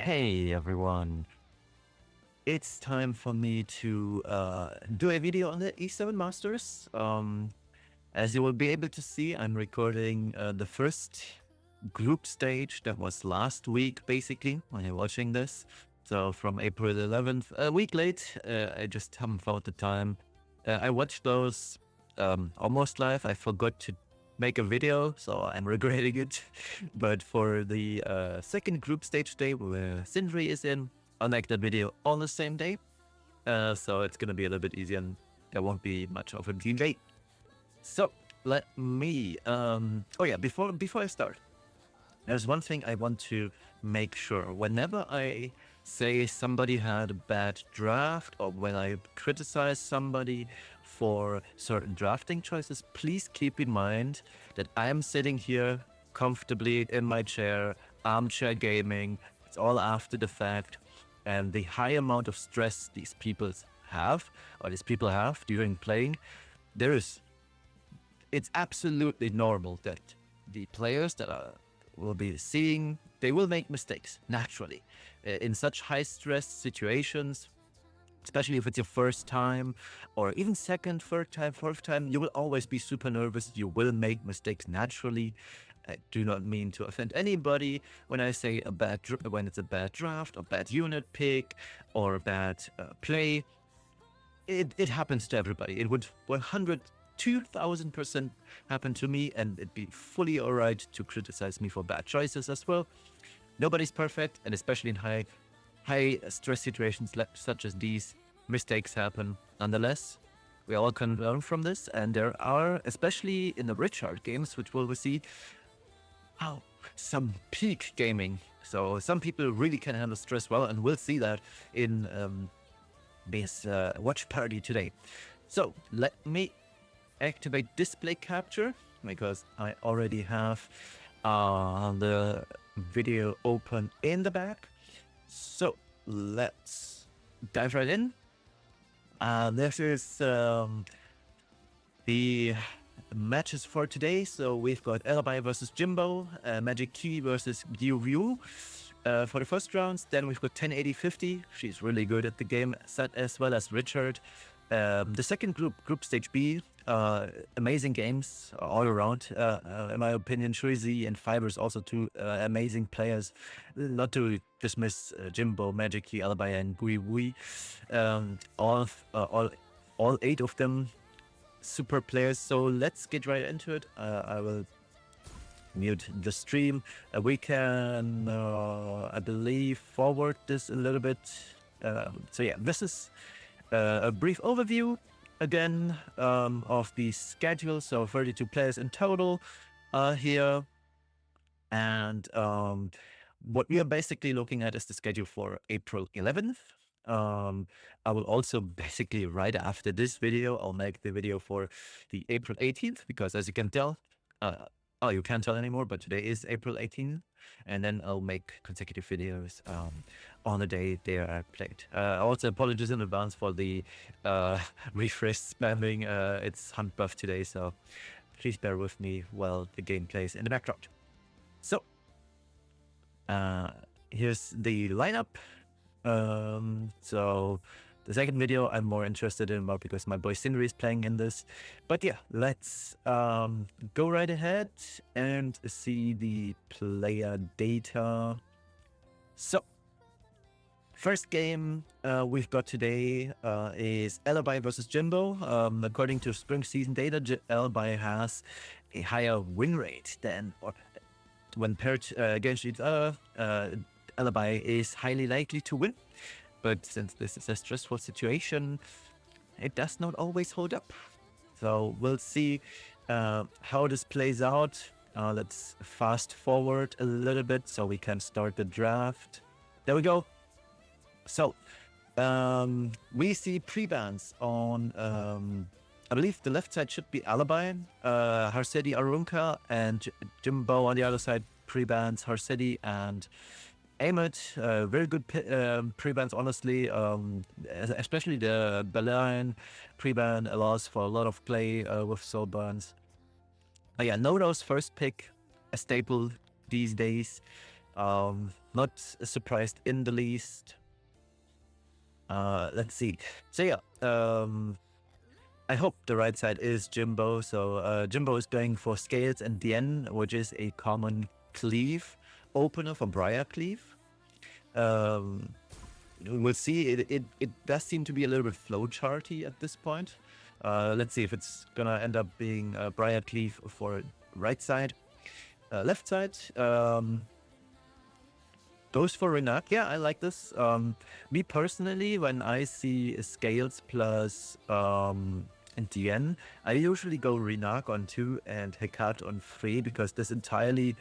Hey everyone, it's time for me to do a video on the E7 Masters. As you will be able to see, I'm recording the first group stage that was last week, basically, when you're watching this. So from April 11th, a week late, I just haven't found the time. I watched those almost live. I forgot to make a video, so I'm regretting it. But for the second group stage day, where Sindri is in, I'll make that video on the same day. So it's gonna be a little bit easier and there won't be much of a delay. So let me, oh yeah, before I start, there's one thing I want to make sure. Whenever I say somebody had a bad draft, or when I criticize somebody for certain drafting choices, please keep in mind that I'm sitting here comfortably in my chair, armchair gaming. It's all after the fact. And the high amount of stress these people have during playing, it's absolutely normal that the players that will be seeing, they will make mistakes naturally in such high stress situations, especially if it's your first time or even second, third time, fourth time. You will always be super nervous. You will make mistakes naturally. I do not mean to offend anybody when I say when it's a bad draft or bad unit pick or a bad play. It happens to everybody. It would 2,000% happen to me, and it'd be fully alright to criticize me for bad choices as well. Nobody's perfect, and especially in high stress situations such as these, mistakes happen. Nonetheless, we all can learn from this, and there are, especially in the Richard games, which we'll see, some peak gaming. So some people really can handle stress well, and we'll see that in this watch party today. So let me activate display capture, because I already have the video open in the back. So let's dive right in. This is the matches for today. So we've got alibi versus Jimbo, MagicQi versus GuiWuyoinlan for the first rounds. Then we've got 1080-50. She's really good at the game set, as well as Richard. The second group stage B, amazing games all around. In my opinion, Shuizhe and Fibers also two amazing players. Not to dismiss Jimbo, MagicQi, alibi, and GuiWuyoinlan. All 8 of them super players. So let's get right into it. I will mute the stream. We can, I believe, forward this a little bit. So yeah, this is a brief overview again of the schedule. So 32 players in total here, and what we are basically looking at is the schedule for April 11th. I will also basically, right after this video, I'll make the video for the April 18th, because as you can tell, you can't tell anymore, but today is April 18th, and then I'll make consecutive videos on the day they are played. Also, apologies in advance for the refresh spamming. It's Hunt Buff today, so please bear with me while the game plays in the background. So, here's the lineup. So the second video I'm more interested in, because my boy Sindri is playing in this. But yeah, let's go right ahead and see the player data. So first game we've got today is alibi versus Jimbo. According to spring season data, alibi has a higher win rate than, or when paired against each other, alibi is highly likely to win. But since this is a stressful situation, it does not always hold up. So we'll see how this plays out. Let's fast forward a little bit so we can start the draft. There we go. So we see pre-bans on, I believe the left side should be alibi, Harsedi Arunka, and Jimbo on the other side pre-bans Harsedi and Ahmed. Very good pre-bans, honestly. Especially the Balearian pre-ban allows for a lot of play with soul bans. Yeah, Nodo's first pick, a staple these days. Not surprised in the least. Let's see. So yeah, I hope the right side is Jimbo. So Jimbo is going for Scales and Dien, which is a common cleave opener for Briar Cleave. We'll see. It does seem to be a little bit flowcharty at this point. Let's see if it's gonna end up being Briar Cleave for right side. Left side goes for Renak. Yeah, I like this. Me personally, when I see Scales plus Dien, I usually go Renak on 2 and Hekat on 3 because this entirely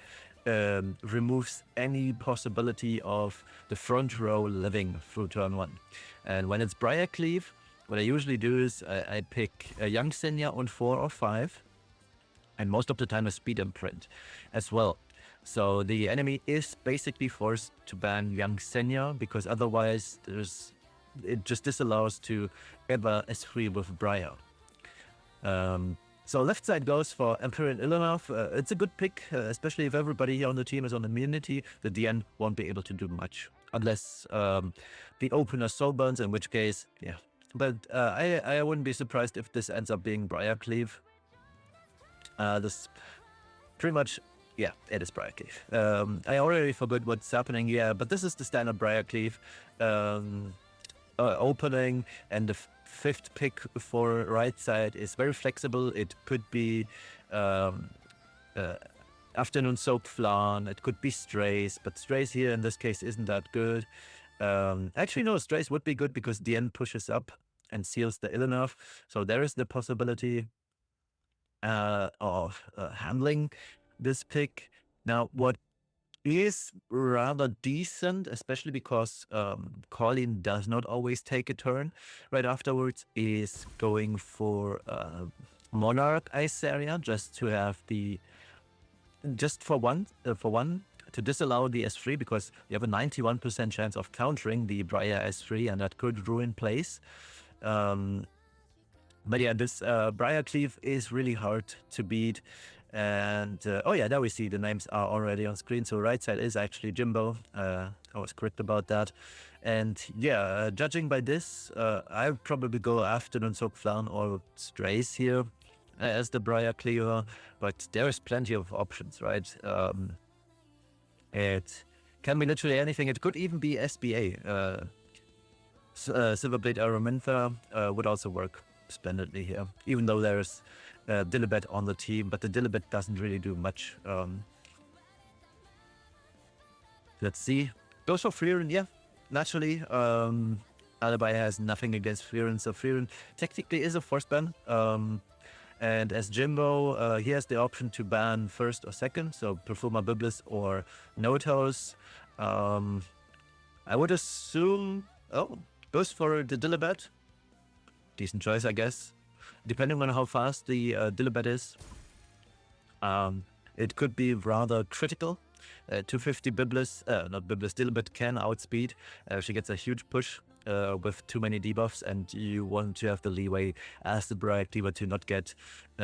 removes any possibility of the front row living through turn 1. And when it's Briar Cleave, what I usually do is I pick a young Senya on 4 or 5, and most of the time a speed imprint as well. So the enemy is basically forced to ban young Senya because otherwise it just disallows to ever S3 with Briar. So left side goes for Emperor Ilanov. It's a good pick, especially if everybody here on the team is on immunity. The DN won't be able to do much unless the opener soul burns, in which case, yeah. But I wouldn't be surprised if this ends up being Briar Cleave. This pretty much, yeah, it is Briar Cleave. I already forgot what's happening, yeah, but this is the standard Briar Cleave opening, and the fifth pick for right side is very flexible. It could be Afternoon Soap Flan, it could be Strays, but Strays here in this case isn't that good. Actually, no, Strays would be good because DN pushes up and seals the Ilanov, so there is the possibility of handling this pick. Now, what is rather decent, especially because Colin does not always take a turn right afterwards, is going for Monarch Ice Area just to have for one to disallow the S3 because you have a 91% chance of countering the Briar S3 and that could ruin plays. But yeah, this Briar Cleave is really hard to beat. And oh yeah, there we see the names are already on screen. So right side is actually Jimbo. I was correct about that. And yeah, judging by this, I would probably go Afternoon Soap Flan or Strays here as the Briar Cleaver. But there is plenty of options, right? It can be literally anything. It could even be SBA. Silverblade Araminta would also work splendidly here, even though there's Dilibet on the team, but the Dilibet doesn't really do much. Let's see. Goes for Freeran, yeah, naturally. Alibi has nothing against Freeran, so Freeran technically is a force ban. And as Jimbo, he has the option to ban first or second, so Perfuma Biblis or Notos. I would assume, goes for the Dilibet. Decent choice, I guess. Depending on how fast the Dilibet is, it could be rather critical. 250 Biblis, not Biblis, Dilibet can outspeed. She gets a huge push with too many debuffs, and you want to have the leeway as the Briar Cleaver to not get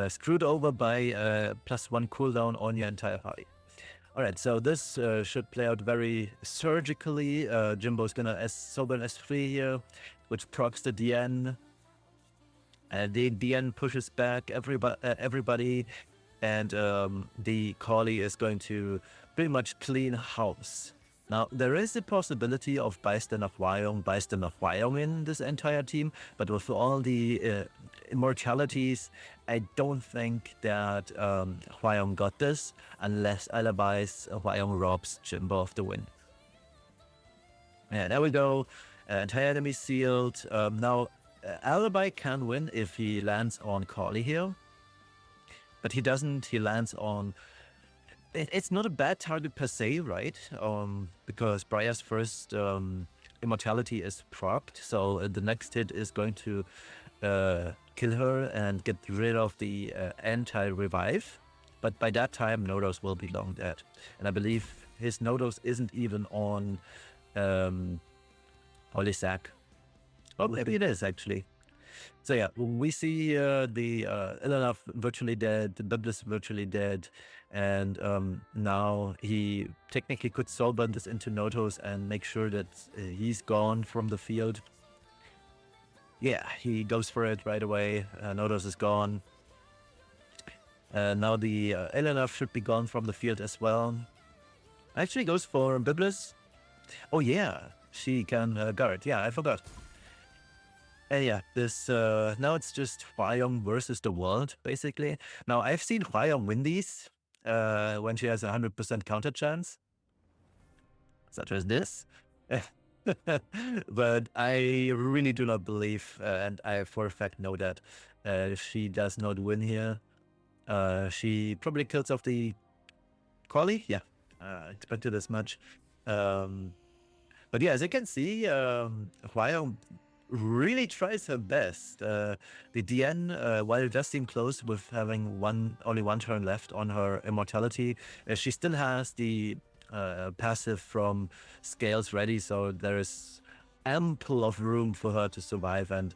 screwed over by +1 cooldown on your entire party. Alright, so this should play out very surgically. Jimbo's gonna sober an S3 here, which procs the DN. The DN pushes back everybody, and the Collie is going to pretty much clean house. Now, there is a possibility of Bystander Wyong in this entire team, but with all the immortalities, I don't think that Wyong got this, unless Alibi's Wyong robs Jimbo of the win. Yeah, there we go. Entire enemy sealed. Now, Alibi can win if he lands on Collie here, but he doesn't. He lands on... It's not a bad target per se, right? Because Briar's first immortality is procced, so the next hit is going to kill her and get rid of the anti-revive. But by that time, Nodos will be long dead. And I believe his Nodos isn't even on Holy Sack. Oh, maybe it is, actually. So yeah, we see the Ilanov virtually dead, the Biblis virtually dead, and now he technically could soulburn this into Notos and make sure that he's gone from the field. Yeah, he goes for it right away. Notos is gone. Now the Ilanov should be gone from the field as well. Actually goes for Biblis. Oh yeah, she can guard. Yeah, I forgot. And yeah, this now it's just Hwayong versus the world, basically. Now I've seen Hwayong win these when she has a 100% counter chance, such as this. But I really do not believe, and I for a fact know that she does not win here. She probably kills off the quali. Yeah, expected as much. But yeah, as you can see, Hwayong really tries her best. The DN, while it does seem close with having only one turn left on her immortality, she still has the passive from Scales ready, so there is ample of room for her to survive. And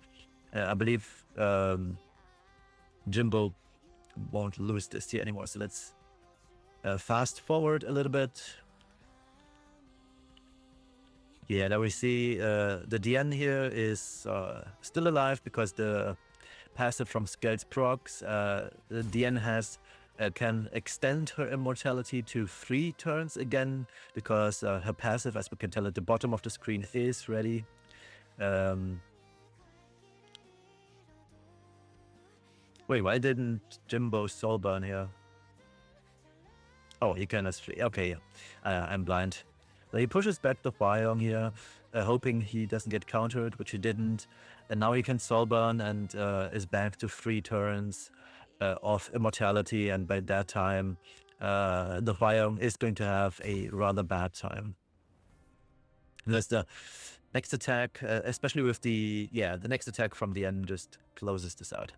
I believe Jimbo won't lose this here anymore. So let's fast forward a little bit. Yeah, there we see the DN here is still alive because the passive from Scales procs. The DN can extend her immortality to 3 turns again because her passive, as we can tell at the bottom of the screen, is ready. Wait, why didn't Jimbo soulburn here? Oh, he can as 3. Okay, yeah. I'm blind. So he pushes back the Hwayong here, hoping he doesn't get countered, which he didn't. And now he can soulburn and is back to 3 turns of immortality. And by that time, the Hwayong is going to have a rather bad time. There's the next attack, especially with the next attack from the end just closes this out.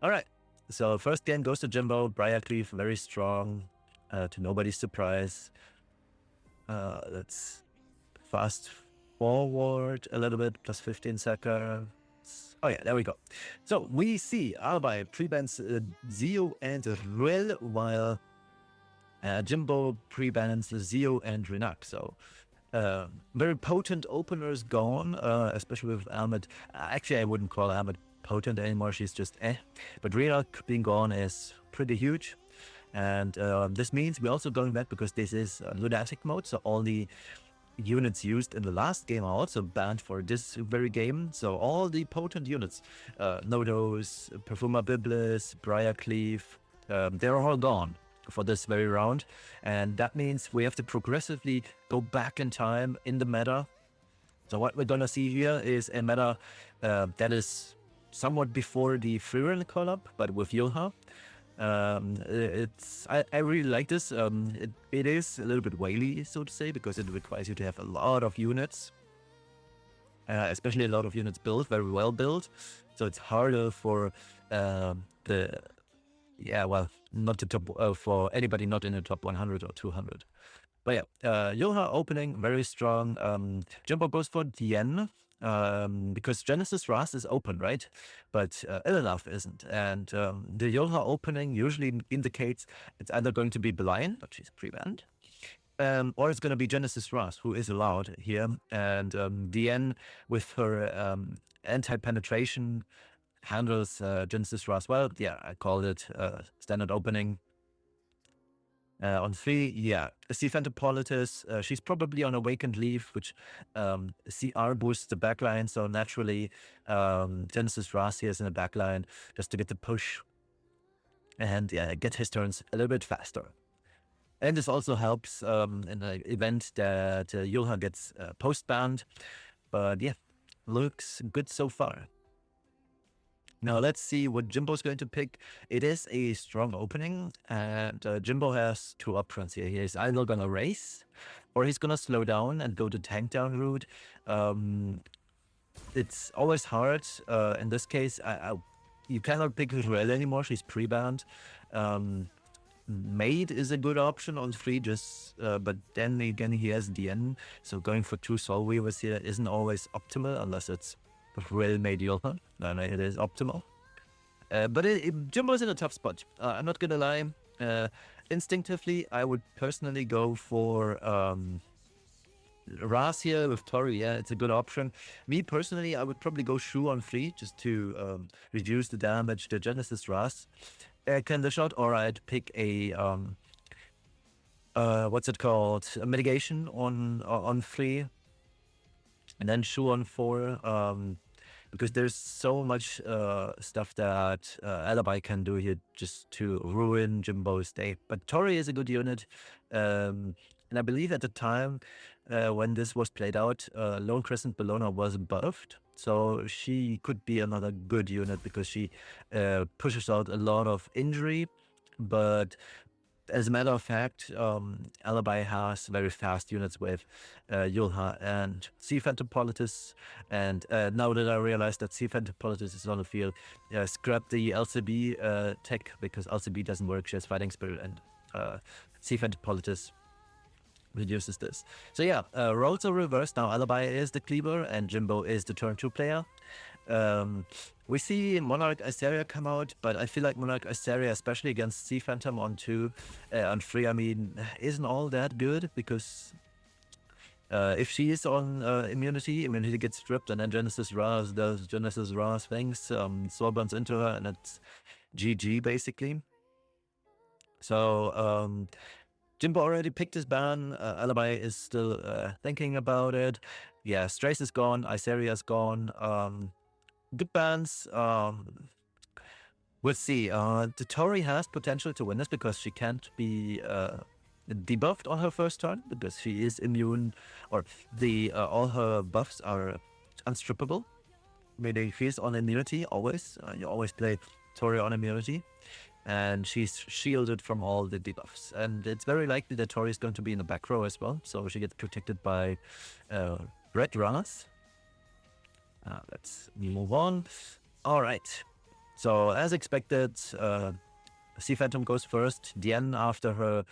All right, so first game goes to Jimbo. MagicQi very strong, to nobody's surprise. Let's fast forward a little bit, plus 15 seconds. Oh yeah, there we go. So we see Alibi pre-bans Zio and Ruel, while Jimbo pre-bans Zio and Renak. So very potent openers gone, especially with Ahmed. Actually, I wouldn't call Ahmed potent anymore. She's just But Renak being gone is pretty huge. And this means we're also going back because this is lunatic mode. So all the units used in the last game are also banned for this very game. So all the potent units, Nodos, Perfuma Biblis, MagicQi, they're all gone for this very round. And that means we have to progressively go back in time in the meta. So what we're gonna see here is a meta that is somewhat before the Freerun collab, but with Yulha. I really like this. It is a little bit whaley, so to say, because it requires you to have a lot of units, especially a lot of units built, very well built. So it's harder for not the top for anybody not in the top 100 or 200. But yeah, Yoha opening very strong. Jimbo goes for DN. Because Genesis Ras is open, right? But Ilanov isn't. And the Yoha opening usually indicates it's either going to be blind, but she's pre-banned, or it's going to be Genesis Ras, who is allowed here. And DN, with her anti-penetration, handles Genesis Ras well. Yeah, I called it standard opening. On 3, yeah, Phantopolitis, she's probably on Awakened Leaf, which CR boosts the backline, so naturally Genesis Ras here is in the backline just to get the push and get his turns a little bit faster. And this also helps in the event that Yulha gets post-banned, but yeah, looks good so far. Now let's see what Jimbo's going to pick. It is a strong opening, and Jimbo has 2 options here. He's either going to race, or he's going to slow down and go the tank down route. It's always hard. In this case, you cannot pick Ruel anymore. She's pre-banned. Maid is a good option on 3, but then again he has DN, so going for 2 Soul Weavers here isn't always optimal unless it's well made Yulha, then it is optimal. But Jimbo's in a tough spot. I'm not gonna lie. Instinctively, I would personally go for Ras here with Tori. Yeah, it's a good option. Me personally, I would probably go Shu on 3 just to reduce the damage to Genesis Ras can dish out, or I'd pick a what's it called? A mitigation on 3, and then Shu on 4. Because there's so much stuff that Alibi can do here just to ruin Jimbo's day. But Tori is a good unit. And I believe at the time when this was played out, Lone Crescent Bellona was buffed. So she could be another good unit because she pushes out a lot of injury. But as a matter of fact, Alibi has very fast units with Yulha and Sea Phantom Politis. And now that I realize that Sea Phantom Politis is on the field, scrap the LCB tech because LCB doesn't work. She has Fighting Spirit, and Sea Phantom Politis reduces this. So yeah, roles are reversed. Now Alibi is the cleaver and Jimbo is the turn 2 player. We see Monarch Asteria come out, but I feel like Monarch Asteria, especially against Sea Phantom on 2, on 3, I mean, isn't all that good because if she is on immunity gets stripped, and then Genesis Ras does Genesis Ras things, soul burns into her, and it's GG basically. So Jimbo already picked his ban. Alibi is still thinking about it. Yeah, Strace is gone. Iseria is gone. Good bans. We'll see. The Tori has potential to win this because she can't be debuffed on her first turn because she is immune, or all her buffs are unstrippable. Meaning she's on immunity always. You always play Tori on immunity. And she's shielded from all the debuffs. And it's very likely that Tori is going to be in the back row as well. So she gets protected by Red Ras. Let's move on. All right. So as expected, Sea Phantom goes first. Diane, after her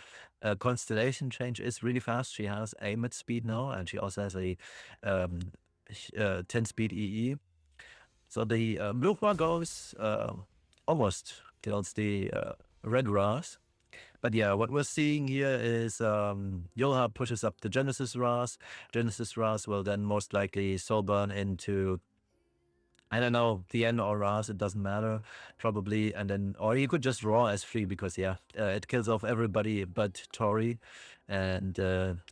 constellation change, is really fast. She has a mid speed now, and she also has a 10 speed EE. So the blue one goes almost kills the Red Ras. But yeah, what we're seeing here is Yulha pushes up the Genesis Ras. Genesis Ras will then most likely soul burn into, I don't know, the end or Ras, it doesn't matter, probably. And then, or you could just Raw as free because, yeah, it kills off everybody but Tori. And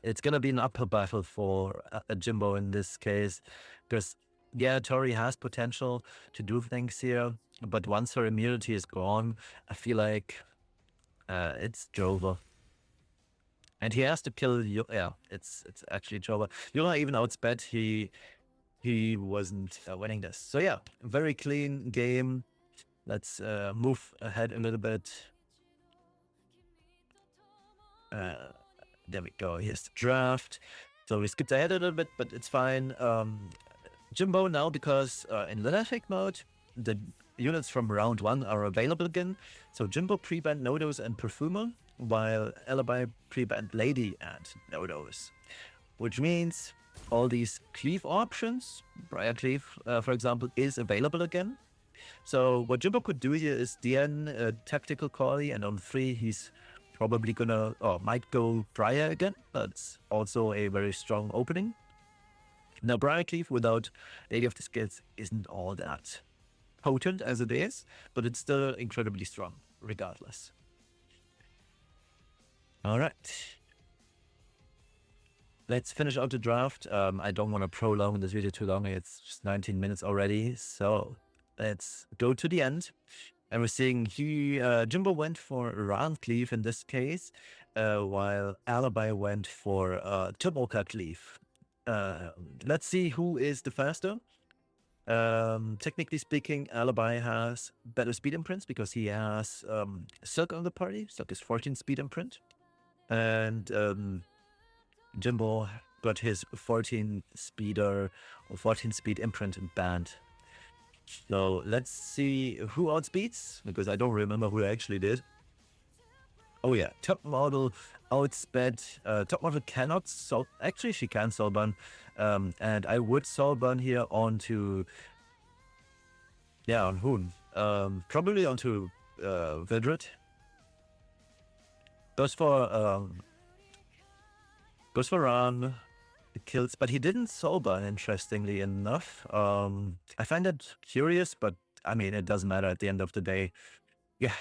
it's going to be an uphill battle for Jimbo in this case because, yeah, Tori has potential to do things here. But once her immunity is gone, I feel like it's Jova. And he has to kill you. Yeah, it's actually Jova. Yula even outsped. He wasn't winning this. So yeah, very clean game. Let's move ahead a little bit. There we go. Here's the draft. So we skipped ahead a little bit, but it's fine. Jimbo now, because in lunatic mode, the units from round 1 are available again. So Jimbo pre-banned Nodos and Perfumer, while Alibi pre-banned Lady and Nodos. Which means all these cleave options, Briar Cleave, for example, is available again. So what Jimbo could do here is DN Tactical Collie, and on 3 he's probably gonna, or might go Briar again. That's also a very strong opening. Now Briar Cleave without Lady of the Scales isn't all that potent as it is, but it's still incredibly strong regardless. All right. Let's finish out the draft. I don't want to prolong this video too long. It's just 19 minutes already. So let's go to the end. And we're seeing Jimbo went for Round Cleave in this case, while Alibi went for Tumoka Cleave. Let's see who is the faster. Technically speaking, Alibi has better speed imprints because he has Silk on the party. Silk is 14 speed imprint. And Jimbo got his 14 speeder or 14 speed imprint banned. So let's see who outspeeds, because I don't remember who actually did. Oh yeah, top model outsped. Top model cannot soul. Actually, she can soul burn, and I would soul burn here onto Yeah, on Hoon. Probably onto Vildred. Goes for Ran, kills, but he didn't sober, interestingly enough. I find that curious, but I mean, it doesn't matter at the end of the day. Yeah.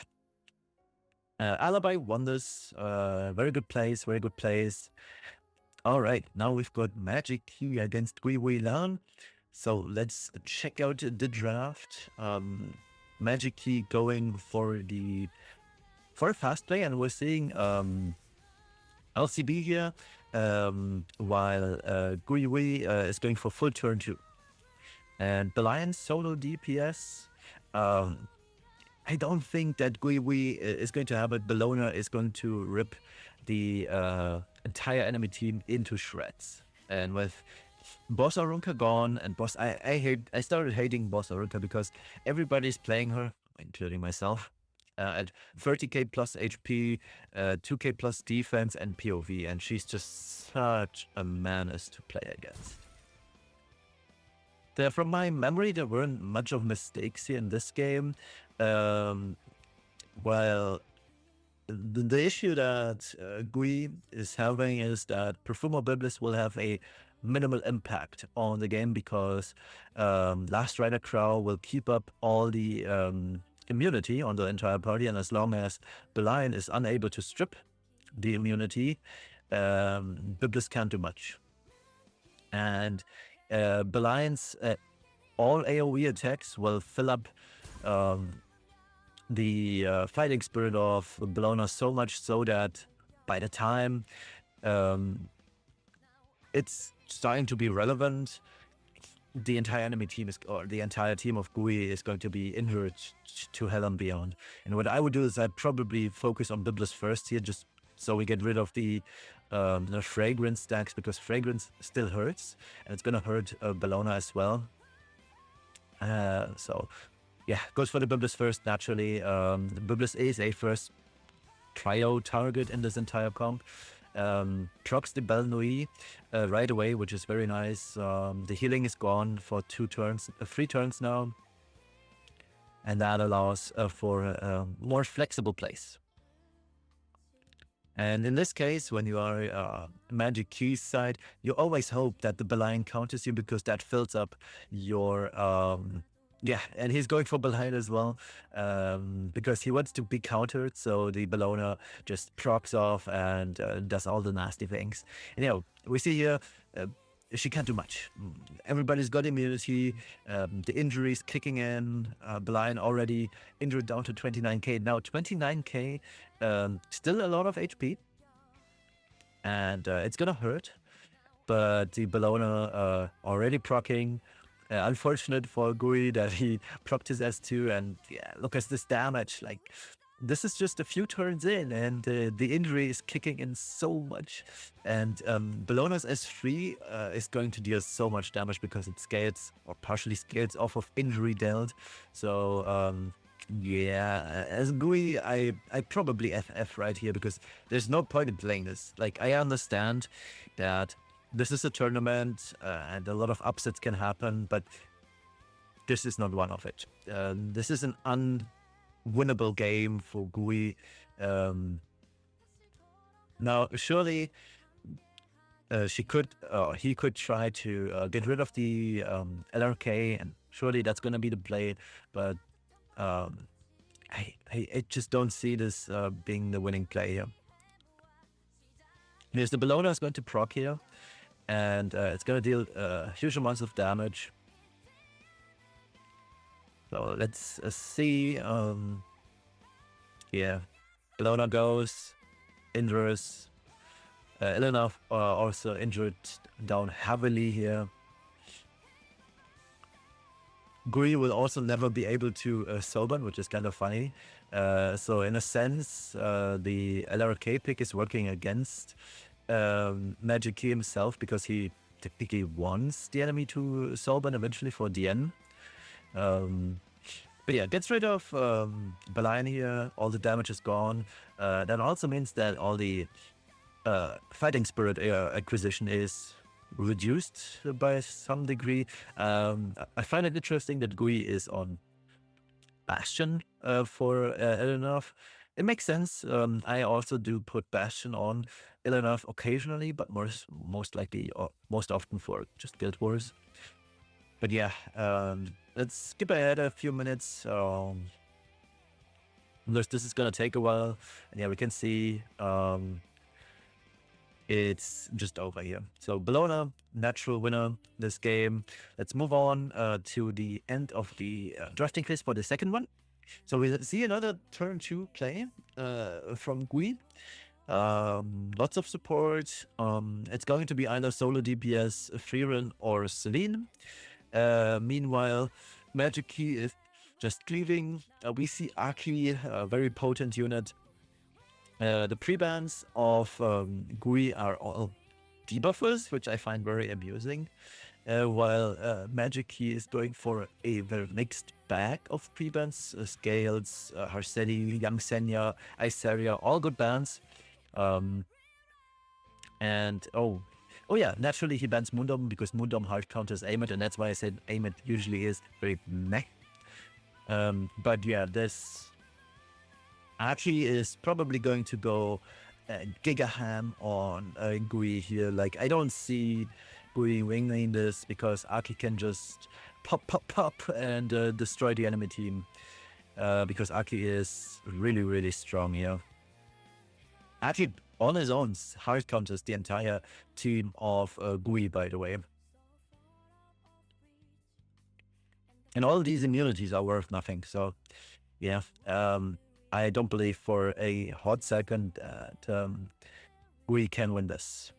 Alibi won this. Very good plays, very good plays. All right, now we've got MagicQi against GuiWuyoinlan. So let's check out the draft. MagicQi going for a fast play, and we're seeing LCB here, while GuiWui is going for full turn 2. And the Lion solo DPS, I don't think that GuiWui is going to have it. Bellona is going to rip the entire enemy team into shreds. And with Boss Arunka gone, and I started hating Boss Arunka because everybody's playing her, including myself, at 30k plus HP, 2k plus defense and POV, and she's just such a menace to play against. From my memory, there weren't much of mistakes here in this game. Well, the issue that Gui is having is that Perfumer Biblis will have a minimal impact on the game because Last Rider Crow will keep up all the immunity on the entire party, and as long as the Lion is unable to strip the immunity, Biblis can't do much. And the Lion's all AoE attacks will fill up the fighting spirit of Bellona so much so that by the time it's starting to be relevant, the entire enemy team or the entire team of GUI is going to be injured to hell and beyond. And what I would do is I'd probably focus on Biblis first here, just so we get rid of the fragrance stacks, because fragrance still hurts, and it's gonna hurt Bellona as well. So yeah, goes for the Biblis first, naturally. Biblis is a first trio target in this entire comp. Procs the Belle Nuit right away, which is very nice. The healing is gone for 3 turns now, and that allows for more flexible plays. And in this case, when you are MagicQi's side, you always hope that the Belian counters you, because that fills up your yeah, and he's going for Belian as well, because he wants to be countered, so the Bellona just procs off and does all the nasty things. And, you know, we see here, she can't do much. Everybody's got immunity, the injuries kicking in, Belian already injured down to 29k. Now 29k, still a lot of HP, and it's gonna hurt, but the Bellona already proccing. Unfortunate for Gui that he procced his S2, and yeah, look at this damage. Like, this is just a few turns in, and the injury is kicking in so much. And Bellona's S3 is going to deal so much damage because it scales, or partially scales, off of injury dealt. So yeah, as Gui, I probably FF right here, because there's no point in playing this. Like, I understand that this is a tournament and a lot of upsets can happen, but this is not one of it. This is an unwinnable game for Gui. Now, surely he could try to get rid of the LRK, and surely that's going to be the play, but I just don't see this being the winning play here. Because the Bellona is going to proc here, and it's going to deal huge amounts of damage. So let's see. Yeah, Bellona goes, injures. Elena also injured down heavily here. Gui will also never be able to soulburn, which is kind of funny. So in a sense, the LRK pick is working against MagicQi himself, because he technically wants the enemy to soulburn eventually for DN. But yeah, gets rid of Belian here. All the damage is gone. That also means that all the fighting spirit acquisition is reduced by some degree. I find it interesting that Gui is on Bastion for Eleanor. It makes sense. I also do put Bastion on Eleanor occasionally, but most likely or most often for just Guild Wars. But yeah, let's skip ahead a few minutes. This is gonna take a while, and yeah, we can see it's just over here. So Bologna, natural winner this game. Let's move on to the end of the drafting quiz for the second one. So we see another turn 2 play from Gui. Lots of support. It's going to be either solo DPS, Frieren, or Celine. Meanwhile, MagicQi is just cleaving. We see Aki, a very potent unit. The pre-bans of Gui are all debuffers, which I find very amusing. While MagicQi is going for a very mixed bag of pre-bans, Scales, Harsedi, Young Senya, Iceria, all good bans. And oh yeah, naturally he bans Mundom because Mundom hard counters Aimit, and that's why I said Aimit usually is very meh. But yeah, this Archie is probably going to go Giga Ham on Gui here. Like, I don't see Gui winging this because Aki can just pop and destroy the enemy team. Because Aki is really, really strong here. Aki on his own hard counters the entire team of Gui, by the way. And all these immunities are worth nothing. So, yeah. I don't believe for a hot second that we can win this.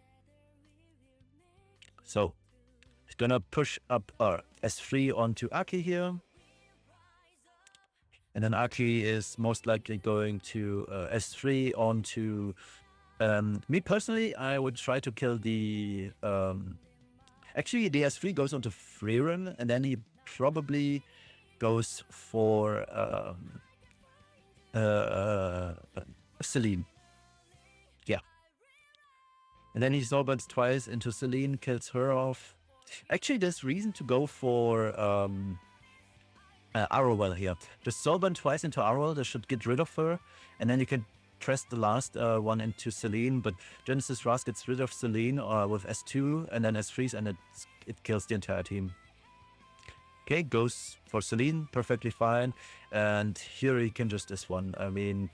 So, it's gonna push up S3 onto Aki here. And then Aki is most likely going to S3 onto... me personally, I would try to kill the... actually, the S3 goes onto Frieren, and then he probably goes for... Celine. Yeah. And then he soulburns twice into Celine, kills her off. Actually, there's reason to go for Arrowell here. Just soulburn twice into Arrowell, that should get rid of her. And then you can press the last one into Celine, but Genesis Ras gets rid of Celine with S2 and then S3, and it kills the entire team. Okay, goes for Celine, perfectly fine. And here he can just S1. I mean,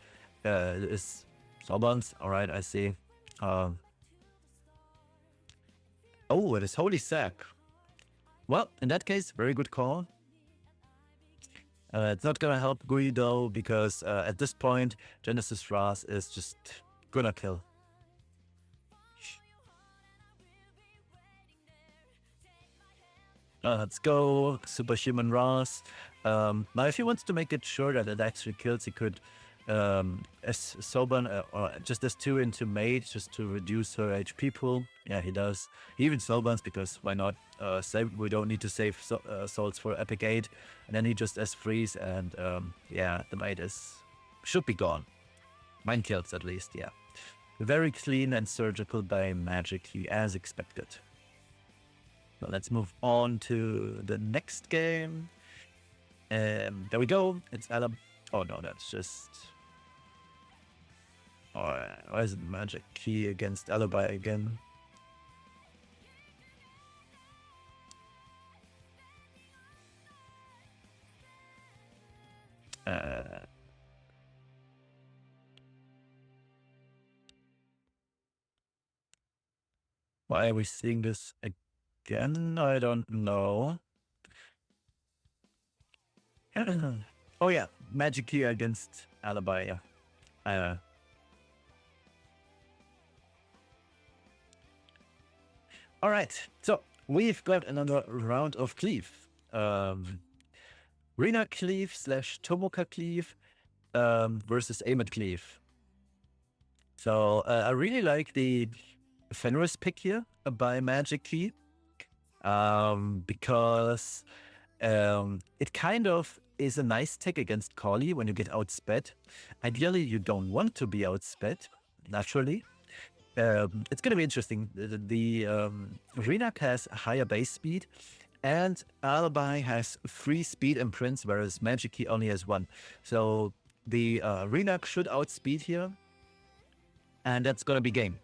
is Soulburns. Alright, I see. Oh, it is Holy Sack. Well, in that case, very good call. It's not gonna help Gui though, because at this point, Genesis Ras is just gonna kill. Let's go, Superhuman Ras. Now, if he wants to make it sure that it actually kills, he could Soulburn or just S2 into Mage just to reduce her HP pool. Yeah, he does. He even Soulburns because why not? We don't need to save souls for Epic 8. And then he just S3s and yeah, the Mage should be gone. Mind kills at least, yeah. Very clean and surgical by MagicQi as expected. So let's move on to the next game. There we go. It's alibi. Oh no, that's just... Oh, why is it MagicQi against alibi again? Why are we seeing this again? I don't know. Oh yeah, MagicQi against alibi, yeah. Alright, so we've got another round of Cleave. Rina Cleave / Tomoka Cleave versus Amit Cleave. So I really like the Fenris pick here by MagicQi because it kind of is a nice tech against Kali when you get outsped. Ideally, you don't want to be outsped, naturally. It's going to be interesting. The Renak has a higher base speed, And Alibi has 3 speed imprints, whereas MagicQi only has 1. So the Renak should outspeed here, and that's gonna be game.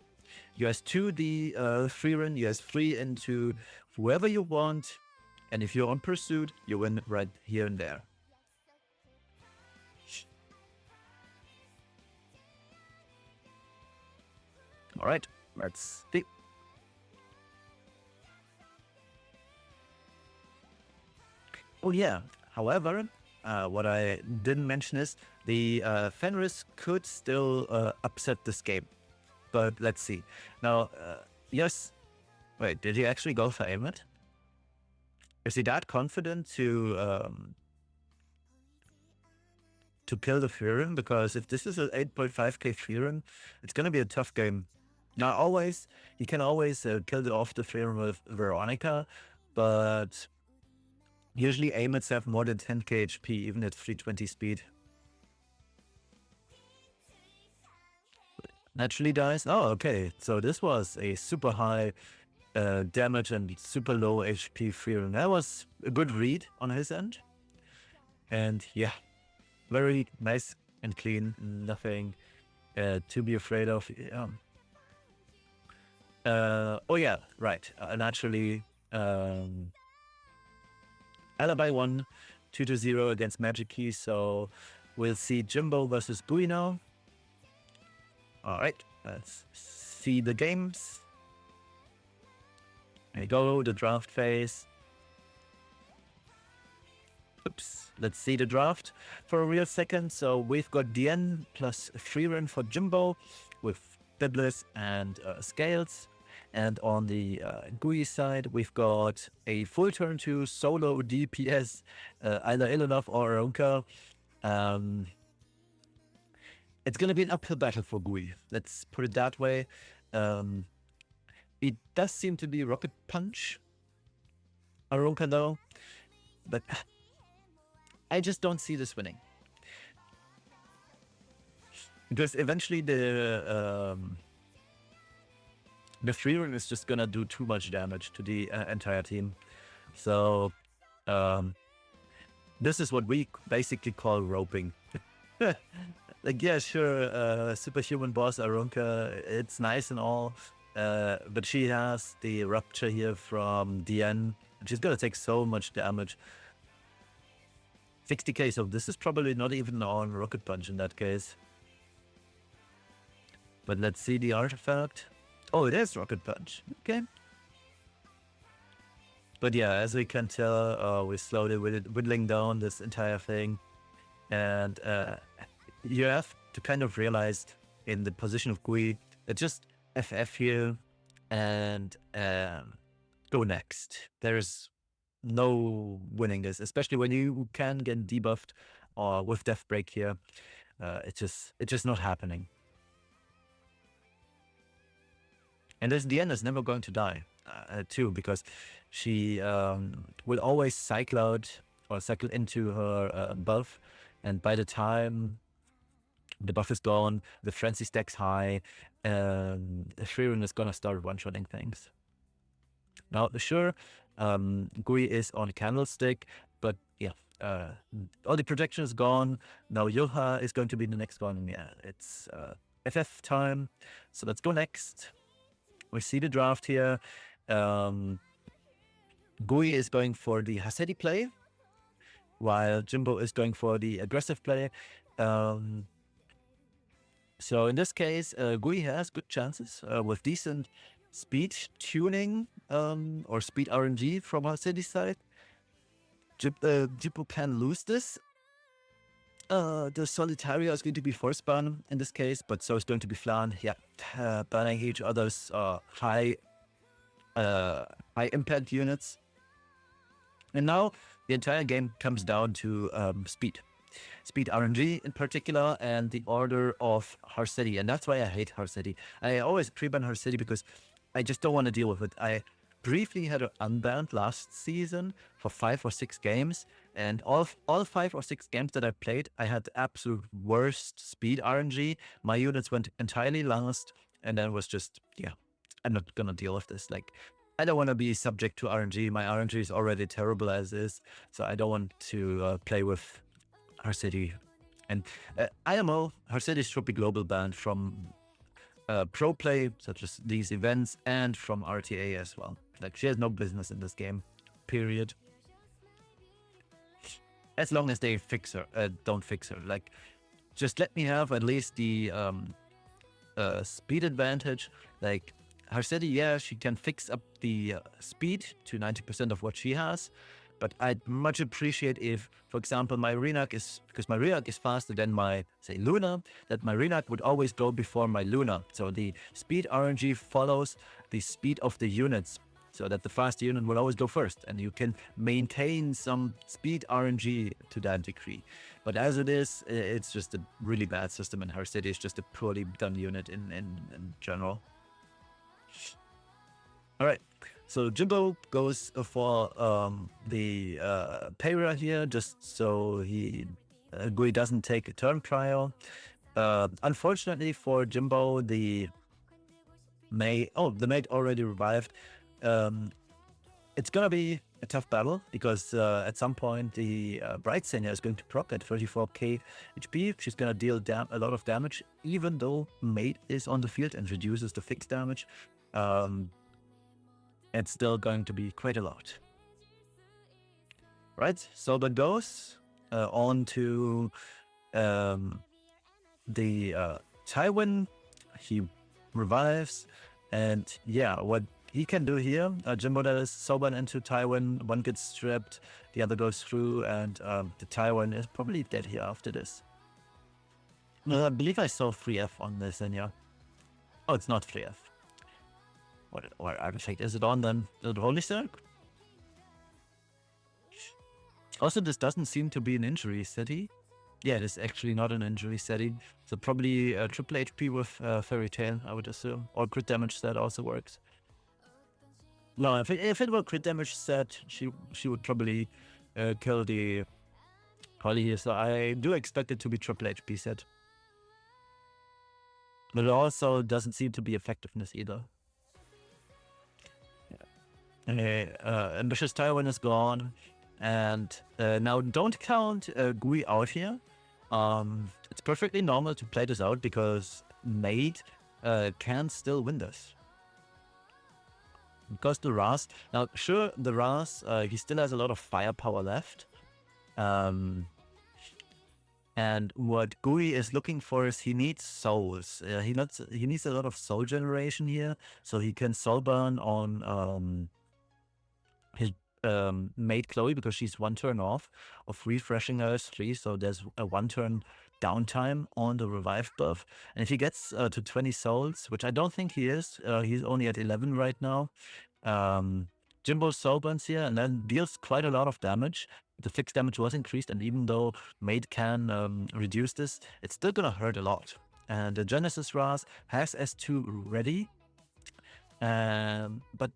You has 2 the free run, you has 3 into whoever you want, and if you're on pursuit, you win right here and there. All right, let's see. Oh yeah. However, what I didn't mention is the Fenris could still upset this game. But let's see. Now, yes. Wait, did he actually go for aim it? Is he that confident to kill the Furin? Because if this is an 8.5k Furin, it's gonna be a tough game. Now, always he can always kill off the Furin with Veronica, but usually aimits have more than 10k HP, even at 320 speed. Naturally dies. Oh, okay. So this was a super high damage and super low HP Furin. That was a good read on his end. And yeah, very nice and clean. Nothing to be afraid of. Oh yeah, right. Naturally, Alibi won 2-0 against MagicQi. So we'll see Jimbo versus Gui now. All right, let's see the games. There you go, the draft phase. Oops, let's see the draft for a real second. So we've got DN plus 3 run for Jimbo with Biblis and Scales. And on the GUI side, we've got a full turn 2 solo DPS, either Ilanov or Aronka. It's going to be an uphill battle for GUI. Let's put it that way. It does seem to be Rocket Punch Aronka though, but I just don't see this winning. Because eventually the 3 run is just gonna do too much damage to the entire team. So this is what we basically call roping. Like, yeah, sure, superhuman boss Aronka, it's nice and all, but she has the rupture here from DN. She's gonna take so much damage. 60k, so this is probably not even on Rocket Punch in that case. But let's see the artifact. Oh, it is Rocket Punch. Okay. But yeah, as we can tell, we're slowly whittling down this entire thing. And you have to kind of realize in the position of GUI, it's just FF here and go next. There's no winning this, especially when you can get debuffed or with Death Break here. It's just not happening. And this DN is never going to die too, because she will always cycle out or cycle into her buff, and by the time the buff is gone, the frenzy stacks high, and Shririn is gonna start one-shotting things. Now, sure, GUI is on Candlestick, but yeah, all the protection is gone. Now Yoha is going to be the next one. Yeah, it's FF time. So let's go next. We see the draft here. GUI is going for the Hasedi play, while Jimbo is going for the aggressive play. So in this case, GUI has good chances with decent speed tuning or speed RNG from Hasedi's side. Jimbo can lose this. The Solitaria is going to be force ban in this case, but so is going to be Flan. Yeah, banning each other's high impact units. And now the entire game comes down to speed RNG in particular, and the order of Harsedi. And that's why I hate Harsedi. I always pre-ban Harsedi because I just don't want to deal with it. I briefly had an unbanned last season for 5 or 6 games, and all 5 or 6 games that I played, I had the absolute worst speed RNG. My units went entirely last, and then was just, yeah, I'm not gonna deal with this. Like, I don't want to be subject to RNG. My RNG is already terrible as is, so I don't want to play with her city. And IMO, her city should be global banned from pro play, such as these events, and from RTA as well. Like, she has no business in this game, period. As long as they fix her, don't fix her. Like, just let me have at least the speed advantage. Like, her city, yeah, she can fix up the speed to 90% of what she has, but I'd much appreciate if, for example, my Renak is, because my Renak is faster than my, say, Luna, that my Renak would always go before my Luna. So the speed RNG follows the speed of the units, so that the faster unit will always go first, and you can maintain some speed RNG to that degree. But as it is, it's just a really bad system, and her city is just a poorly done unit in general. All right, so Jimbo goes for the Payra here, just so he Gui doesn't take a turn prior. Unfortunately for Jimbo, the mate already revived. It's gonna be a tough battle because at some point the Bright Senior is going to proc at 34k HP. She's gonna deal a lot of damage, even though mate is on the field and reduces the fixed damage. It's still going to be quite a lot. Right, so that goes on to the Tywin. He revives, and yeah, what he can do here, Jimbo does Soban into Tywin, one gets stripped, the other goes through, and the Tywin is probably dead here after this. I believe I saw 3F on this, and yeah. Oh, it's not 3F. What artifact is it on then? The Holy Circ? Also, this doesn't seem to be an injury city. Yeah, it is actually not an injury setting. So probably triple HP with Fairy Tail, I would assume. Or crit damage set also works. No, if it were crit damage set, she would probably kill the Holly here. So I do expect it to be triple HP set. But it also doesn't seem to be effectiveness either. Ambitious Tywin is gone. And now don't count Gui out here. It's perfectly normal to play this out because Mate can still win this. Because the Ras, now sure, the Ras, he still has a lot of firepower left. And what Gui is looking for is he needs souls. He needs a lot of soul generation here, so he can soul burn on his mate Chloe, because she's one turn off of refreshing her S3, so there's a one turn downtime on the revive buff. And if he gets to 20 souls, which I don't think he is, he's only at 11 right now. Jimbo soul burns here and then deals quite a lot of damage. The fixed damage was increased, and even though mate can reduce this, it's still gonna hurt a lot. And the Genesis Ras has S2 ready, but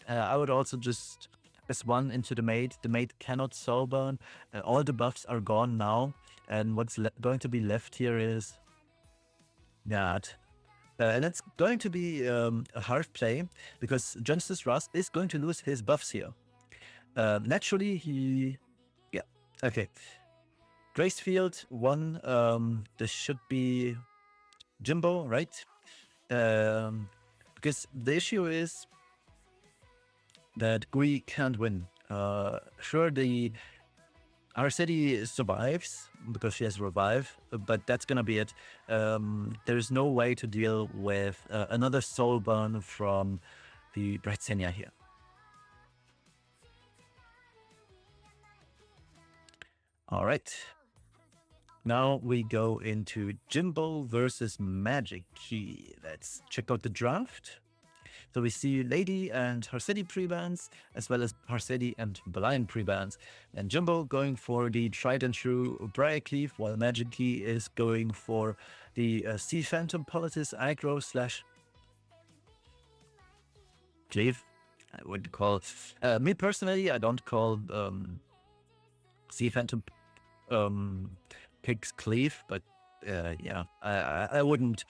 I would also just S1 into the mate. The mate cannot soul burn. All the buffs are gone now, and what's going to be left here is that. And it's going to be a hard play because Genesis Rust is going to lose his buffs here. Naturally, okay. Gracefield 1, this should be Jimbo, right? Because the issue is that Gui can't win. Sure, our city survives because she has revive, but that's gonna be it. There's no way to deal with another soul burn from the Bright Senior here. All right. Now we go into Jimbo versus MagicQi. Let's check out the draft. So we see Lady and her city pre-bans, as well as her city and Blind pre-bans. And Jimbo going for the tried and true Briar Cleave, while MagicQi is going for the Sea Phantom Politis aggro / Cleave. I would call me personally, I don't call Sea Phantom picks Cleave, but I wouldn't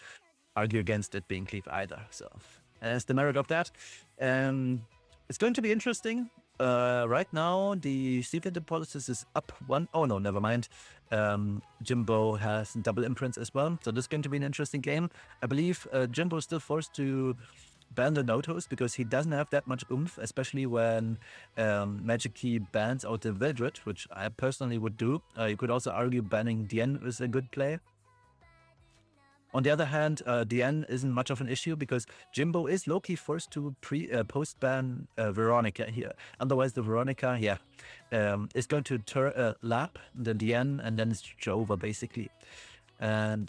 argue against it being Cleave either. So as the merit of that. It's going to be interesting. Right now, the secret hypothesis is up one. Oh no, never mind. Jimbo has double imprints as well, so this is going to be an interesting game. I believe Jimbo is still forced to ban the Notos because he doesn't have that much oomph, especially when MagicQi bans out the Vildred, which I personally would do. You could also argue banning Dien is a good play. On the other hand, Dien isn't much of an issue because Jimbo is low-key forced to post-ban Veronica here. Otherwise, the Veronica, is going to lap the Dien, and then it's over, basically. And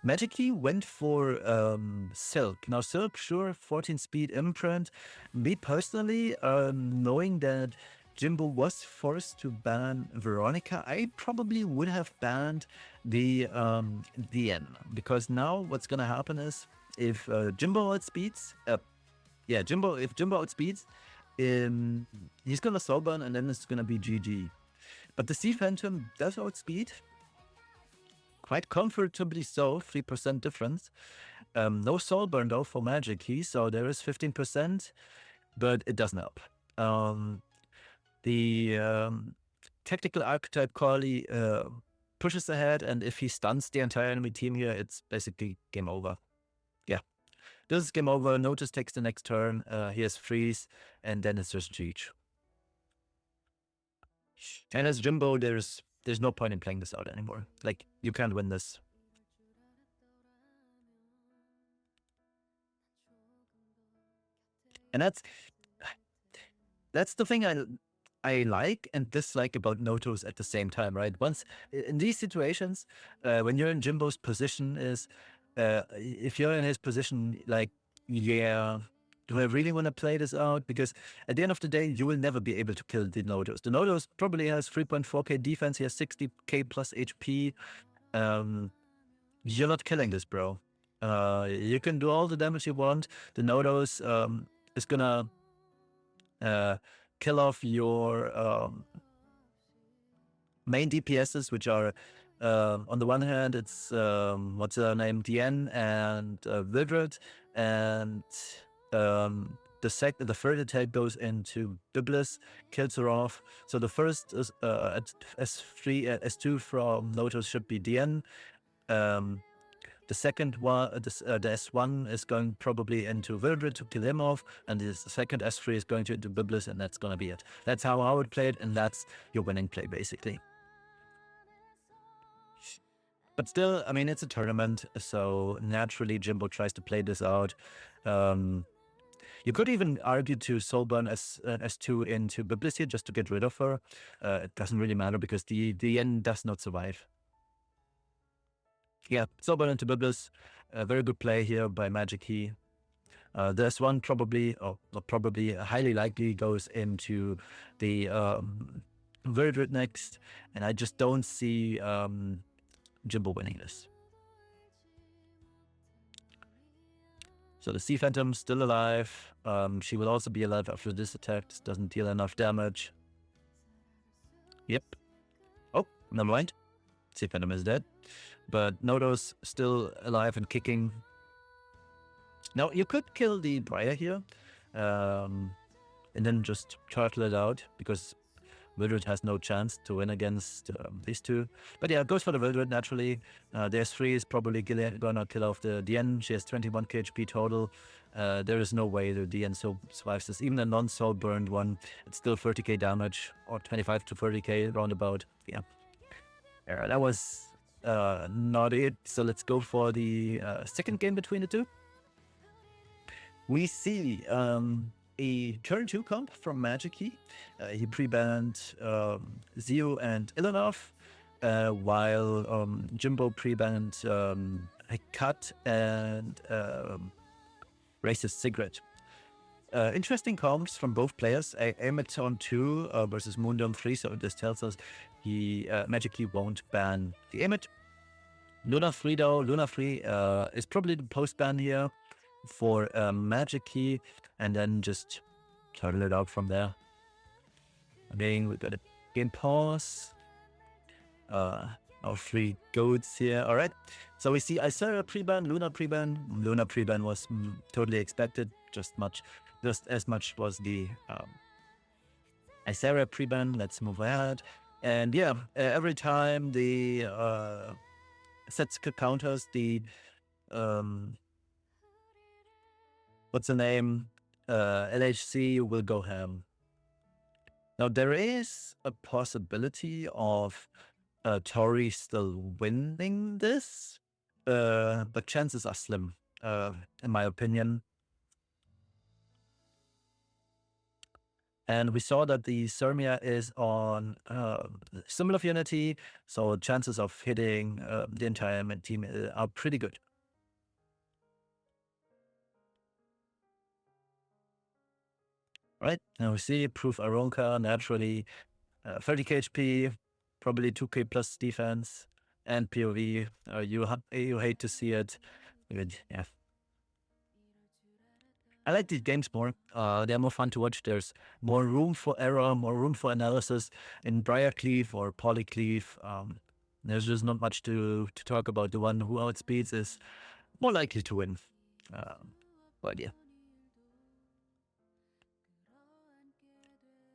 MagicQi went for Silk. Now, Silk, sure, 14 speed imprint. Me personally, knowing that Jimbo was forced to ban Veronica, I probably would have banned the Dien, because now what's gonna happen is if Jimbo outspeeds, if Jimbo outspeeds, he's gonna soulburn and then it's gonna be GG. But the Sea Phantom does outspeed, quite comfortably so, 3% difference. No soulburn though for MagicQi, so there is 15%, but it doesn't help. The tactical archetype Corley pushes ahead, and if he stuns the entire enemy team here, it's basically game over. Yeah, this is game over. Notice takes the next turn. He has freeze, and then it's just GG. And as Jimbo, there's no point in playing this out anymore. Like, you can't win this. And that's the thing I like and dislike about Notos at the same time, right? Once in these situations, when you're in Jimbo's position, is if you're in his position, like, yeah, do I really want to play this out? Because at the end of the day, you will never be able to kill the Notos. The Notos probably has 3.4k defense. He has 60k plus HP. You're not killing this, bro. You can do all the damage you want. The Notos is gonna kill off your main DPSs, which are on the one hand, it's what's her name, Dien and Vildred, and the third attack goes into Biblis, kills her off. So the first is S3, S2 from Notos should be Dien. The second one, the S1 is going probably into Vildred to kill him off, and the second S3 is going to into Biblis, and that's gonna be it. That's how I would play it, and that's your winning play, basically. But still, I mean, it's a tournament, so naturally Jimbo tries to play this out. You could even argue to soulburn S2 into Biblis here just to get rid of her. It doesn't really matter because the end does not survive. Yeah, soulburn into Biblis, a very good play here by MagicQi. There's one probably, or not probably, highly likely goes into the Vildred next, and I just don't see Jimbo winning this. So the Sea Phantom still alive. She will also be alive after this attack. This doesn't deal enough damage. Yep. Oh, never mind. Sea Phantom is dead. But Notos still alive and kicking. Now, you could kill the Briar here. And then just turtle it out, because Vildred has no chance to win against these two. But yeah, goes for the Vildred naturally. The S3 is probably gonna kill off the Dien. She has 21k HP total. There is no way the Dien survives this. Even a non-soul burned one, it's still 30k damage, or 25 to 30k roundabout. Yeah. That was not it. So let's go for the second game between the two. We see a turn 2 comp from MagicQi. He pre-banned Zio and Ilanov, while Jimbo pre-banned Cut and Racist Cigarette. Interesting comps from both players. Amet on 2 versus Moondom 3, so this tells us MagicQi won't ban the Amet. Luna 3 though, Luna 3 is probably the post-ban here for MagicQi, and then just turtle it out from there. Again, we got a game pause. our three goats here. All right. So we see Isera pre-ban, Luna pre-ban. Luna pre-ban was totally expected. Just as much was the Isera pre-ban. Let's move ahead. And yeah, every time the Setsuka counters the what's the name? LHC will go ham. Now there is a possibility of Tori still winning this, but chances are slim, in my opinion. And we saw that the Sermia is on symbol of unity, so chances of hitting the entire team are pretty good. Right, now we see Proof Aronka naturally 30k HP, probably 2k plus defense and POV. You hate to see it. Good, yeah. I like these games more. They're more fun to watch. There's more room for error, more room for analysis. In Briarcleave or Polycleave, there's just not much to talk about. The one who outspeeds is more likely to win. But yeah.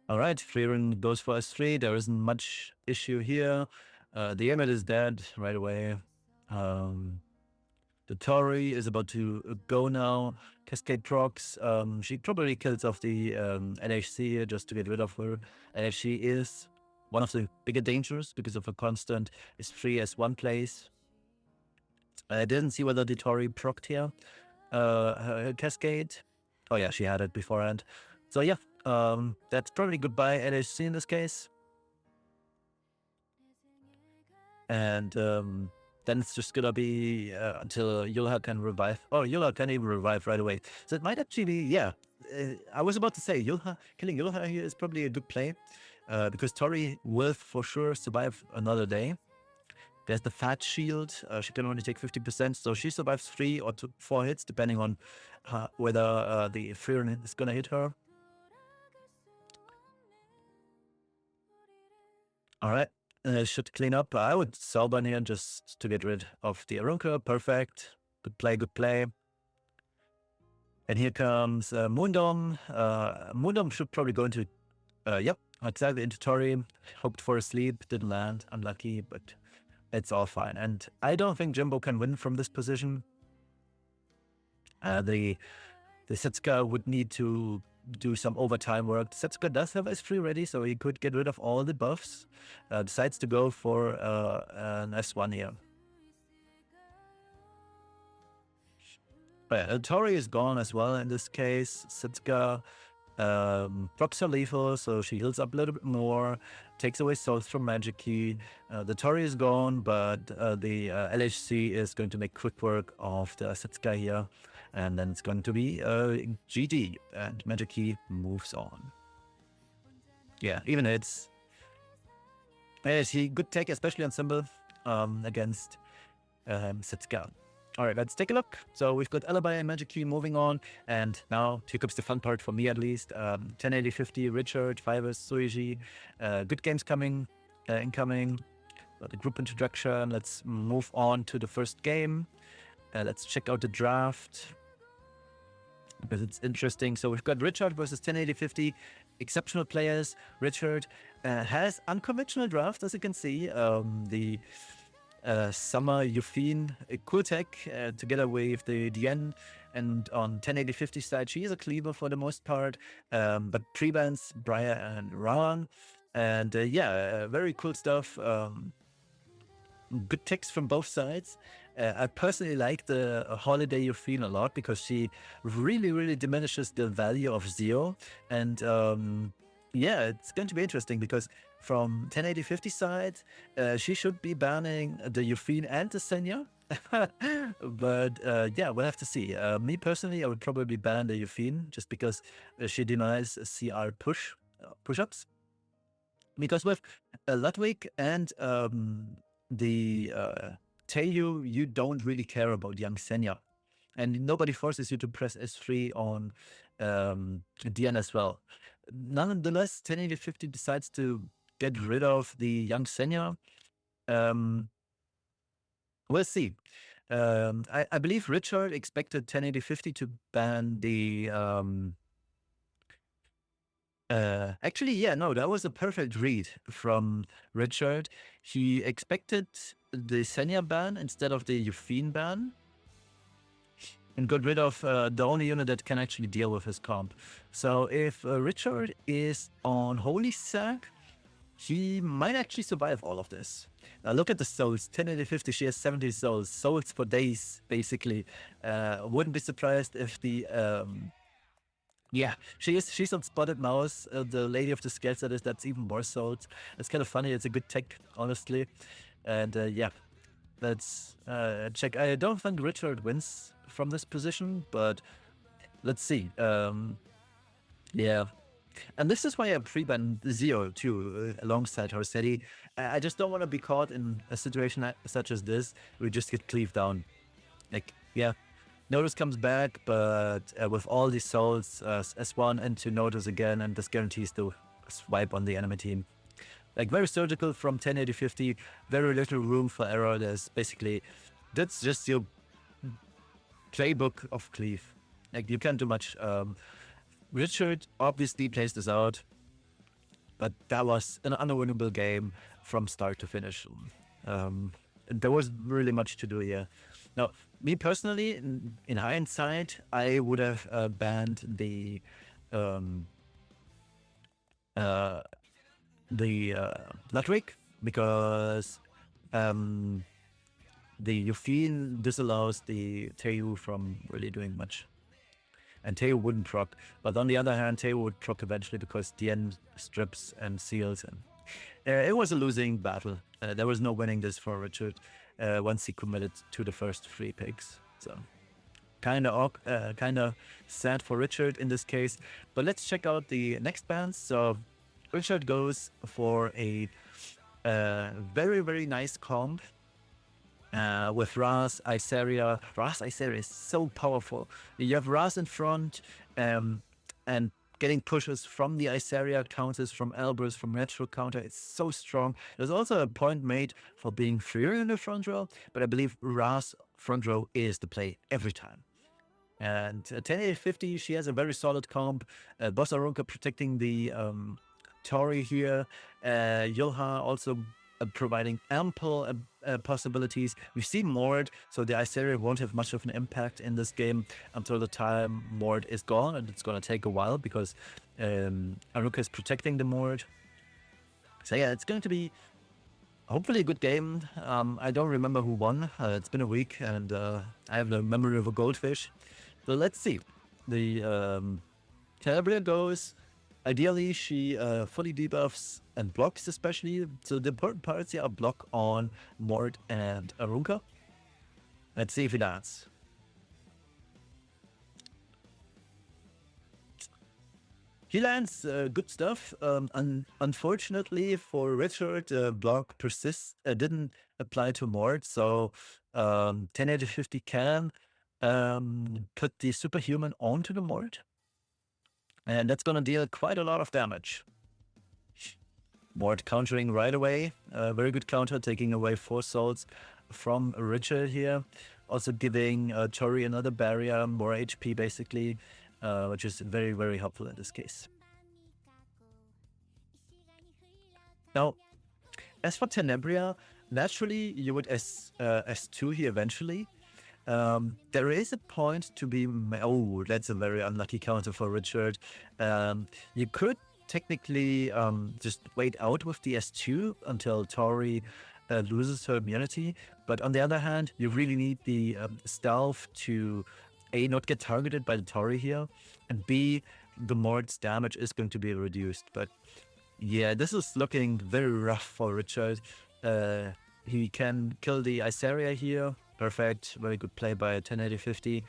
All right, Freeran goes for S3. There isn't much issue here. The Emmet is dead right away. The Tori is about to go now. Cascade procs. She probably kills off the NHC just to get rid of her. NHC is one of the bigger dangers because of a constant is free as one place. I didn't see whether the Tori procced here. Her Cascade. Oh yeah, she had it beforehand. So yeah, that's probably goodbye NHC in this case. And then it's just gonna be until Yulha can revive. Oh, Yulha can even revive right away. So it might actually be, yeah. I was about to say, killing Yulha here is probably a good play because Tori will for sure survive another day. There's the fat shield. She can only take 50%, so she survives 3 or 4 hits, depending on whether the Freeran is gonna hit her. All right. Should clean up. I would Soulburn here just to get rid of the Arunka. Perfect. Good play, good play. And here comes Moondom. Moondom should probably go into, yep, exactly, into Tori. Hoped for a sleep, didn't land. Unlucky, but it's all fine. And I don't think Jimbo can win from this position. The Setsuka would need to do some overtime work. Setsuka does have S3 ready, so he could get rid of all the buffs. Decides to go for an S1 here. But yeah, Tori is gone as well in this case. Setsuka procs her lethal, so she heals up a little bit more, takes away souls from MagicQi. The Tori is gone, but the LHC is going to make quick work of the Setsuka here. And then it's going to be GG, and MagicQi moves on. Yeah, even it's good take, especially on symbol against Setsuka. All right, let's take a look. So we've got Alibi and MagicQi moving on, and now here comes the fun part for me at least. 108050, Richard, Fivers, shuizhe. Good games coming, incoming. The group introduction. Let's move on to the first game. Let's check out the draft, because it's interesting. So we've got Richard versus 108050, exceptional players. Richard has unconventional draft, as you can see. The Summer Yufine, a cool tech together with the Dien, and on 108050 side, she is a cleaver for the most part, but pre-bans Briar and Ran, and yeah, very cool stuff. Good techs from both sides. I personally like the Holiday Yufine a lot because she really diminishes the value of Zio, and yeah, it's going to be interesting because from 108050 side, she should be banning the Yufine and the Senya. But yeah, we'll have to see. Me personally, I would probably ban the Yufine just because she denies CR push-ups. Because with Ludwig and the Teiyu, you don't really care about young Senya. And nobody forces you to press S3 on DN as well. Nonetheless, 108050 decides to get rid of the young Senya. We'll see. I believe Richard expected 1080-50 to ban the actually, yeah, no, that was a perfect read from Richard. He expected the Senya ban instead of the Euphene ban and got rid of the only unit that can actually deal with his comp. So if Richard is on Holy Sack, he might actually survive all of this. Now look at the souls, 1080-50, she has 70 souls, souls for days, basically. Wouldn't be surprised if the yeah, she's on Spotted Mouse, the lady of the scale set is that's even more sold. It's kind of funny. It's a good tech, honestly, and yeah, let's check. I don't think Richard wins from this position, but let's see. Yeah, and this is why I pre-ban Zio too, alongside Horsetti. I just don't want to be caught in a situation such as this. We just get cleaved down. Like, yeah, Notice comes back, but with all these souls, S1 into Notice again, and this guarantees to swipe on the enemy team. Like, very surgical from 1080-50, very little room for error. There's basically, that's just your playbook of cleave. Like, you can't do much. Richard obviously plays this out, but that was an unwinnable game from start to finish. There wasn't really much to do here. Now, me personally, in hindsight, I would have banned the Ludwig because the Euphene disallows the Teu from really doing much. And Teo wouldn't proc. But on the other hand, Teo would proc eventually because DN strips and seals. And it was a losing battle. There was no winning this for Richard once he committed to the first 3 picks. So kind of sad for Richard in this case. But let's check out the next bans. So Richard goes for a very, very nice comp. With Ras, Iseria. Ras, Iseria is so powerful. You have Ras in front, and getting pushes from the Iseria counters, from Elbrus, from Retro counter. It's so strong. There's also a point made for being freer in the front row, but I believe Ras front row is the play every time. And 1080-50, she has a very solid comp. Boss Arunka protecting the Tori here. Yulha also providing ample possibilities. We've seen Mord, so the Iseria won't have much of an impact in this game until the time Mord is gone, and it's going to take a while because Aruka is protecting the Mord. So yeah, it's going to be hopefully a good game. I don't remember who won. It's been a week, and I have the memory of a goldfish. So let's see. The Calabria goes. Ideally, she fully debuffs and blocks especially. So the important parts here are block on Mord and Arunka. Let's see if it lands. He lands good stuff. Unfortunately for Richard, block persists. Didn't apply to Mord. So 1080-50 can put the superhuman onto the Mord. And that's going to deal quite a lot of damage. Mord countering right away. Very good counter, taking away 4 souls from Richard here. Also giving Tori another barrier, more HP basically, which is very, very helpful in this case. Now, as for Tenebria, naturally you would S2 here eventually. There is a point to be... Oh, that's a very unlucky counter for Richard. You could technically just wait out with the S2 until Tori loses her immunity. But on the other hand, you really need the stealth to A, not get targeted by the Tori here, and B, the Mord's damage is going to be reduced. But yeah, this is looking very rough for Richard. He can kill the Iseria here. Perfect. Very good play by 1080-50.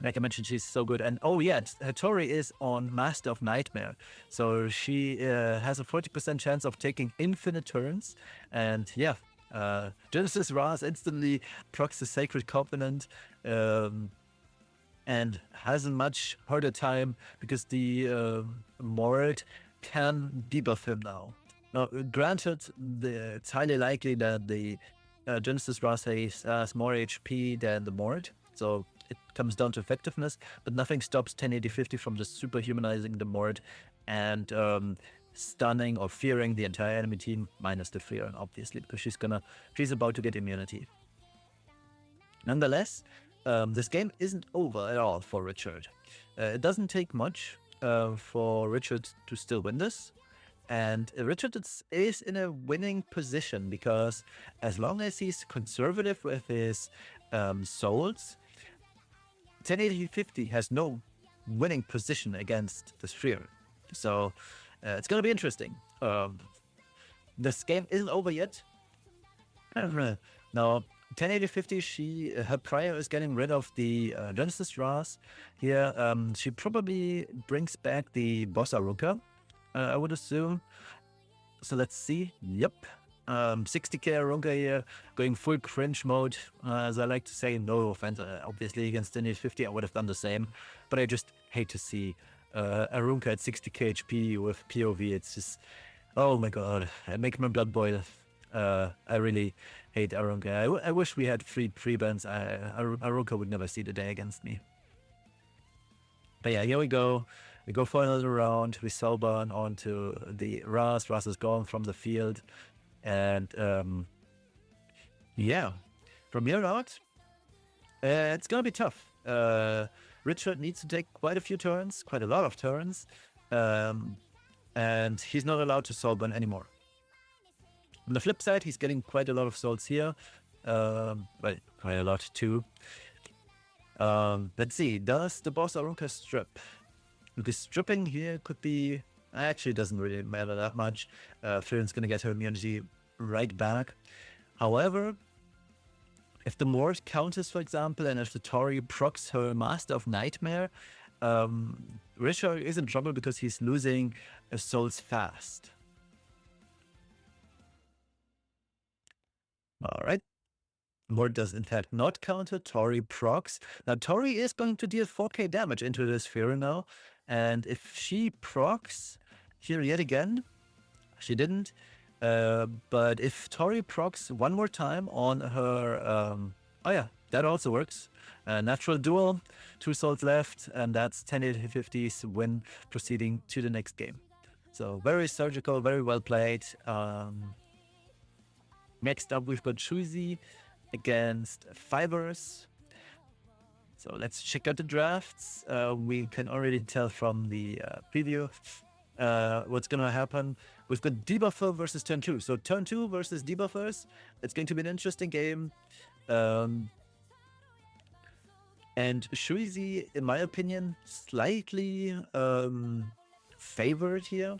Like I mentioned, she's so good. And oh yeah, Tori is on Master of Nightmare. So she has a 40% chance of taking infinite turns. And yeah, Genesis Ras instantly procs the Sacred Covenant and has a much harder time because the Mord can debuff him now. Now, granted, it's highly likely that the Genesis Ras has more HP than the Mord, so it comes down to effectiveness, but nothing stops 1080-50 from just superhumanizing the Mord and stunning or fearing the entire enemy team, minus the fear, obviously, because she's about to get immunity. Nonetheless, this game isn't over at all for Richard. It doesn't take much for Richard to still win this. And Richard is in a winning position because as long as he's conservative with his souls, 1080-50 has no winning position against the Sphere. So it's going to be interesting. This game isn't over yet. Now, 1080-50, her prior is getting rid of the Genesis Ras. Here, she probably brings back the boss Aruka, I would assume. So let's see. Yep. 60k Aruka here, going full cringe mode. As I like to say, no offense, obviously against 1080-50 I would have done the same. But I just hate to see Aruka at 60k HP with POV. It's just, oh my god, it makes my blood boil. I really hate Aruka. I wish we had free pre-bans. Aruka would never see the day against me. But yeah, here we go. We go for another round. We soulburn onto the Ras. Ras is gone from the field. And yeah, from here out, it's going to be tough. Richard needs to take quite a lot of turns. And he's not allowed to soulburn anymore. On the flip side, he's getting quite a lot of souls here. Well, quite a lot too. Let's see, does the boss Aruka strip? The stripping here could be... Actually, doesn't really matter that much. Firen's gonna get her immunity right back. However, if the Mord counters, for example, and if the Tori procs her Master of Nightmare, Richard is in trouble because he's losing souls fast. Alright. Mord does in fact not counter. Tori procs. Now Tori is going to deal 4k damage into this Sphere now. And if she procs here yet again, she didn't. But if Tori procs one more time on her... oh yeah, that also works. Natural duel, 2 souls left, and that's 1080-50's win, proceeding to the next game. So very surgical, very well played. Next up, we've got shuizhe against Fibers. So let's check out the drafts. We can already tell from the preview what's going to happen. We've got debuffer versus turn 2. So turn 2 versus debuffers. It's going to be an interesting game. And shuizhe, in my opinion, slightly favored here,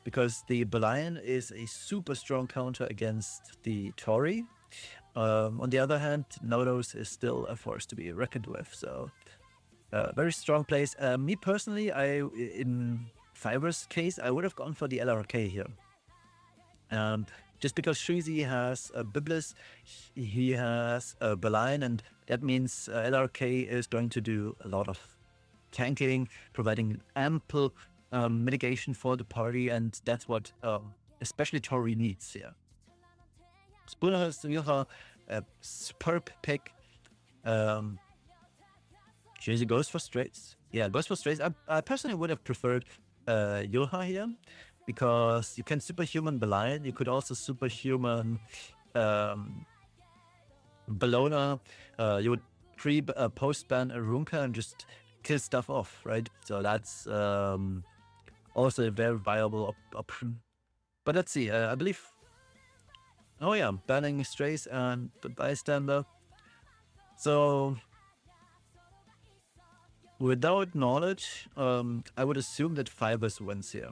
because the Belian is a super strong counter against the Tori. On the other hand, Nodos is still a force to be reckoned with, so very strong plays. Me personally, in Fiber's case, I would have gone for the LRK here. Just because shuizhe has a Biblis, he has a Belian, and that means LRK is going to do a lot of tanking, providing ample mitigation for the party, and that's what especially Tori needs here. Spooner Yuha, a superb pick. Shuizhe goes for straights. Yeah, goes for straights. I personally would have preferred Yuha here, because you can superhuman Belian. You could also superhuman Bellona. You would post-ban Arunka and just kill stuff off, right? So that's also a very viable option. But let's see, I believe... Oh yeah, banning strays and the bystander. So, without knowledge, I would assume that Fibers wins here.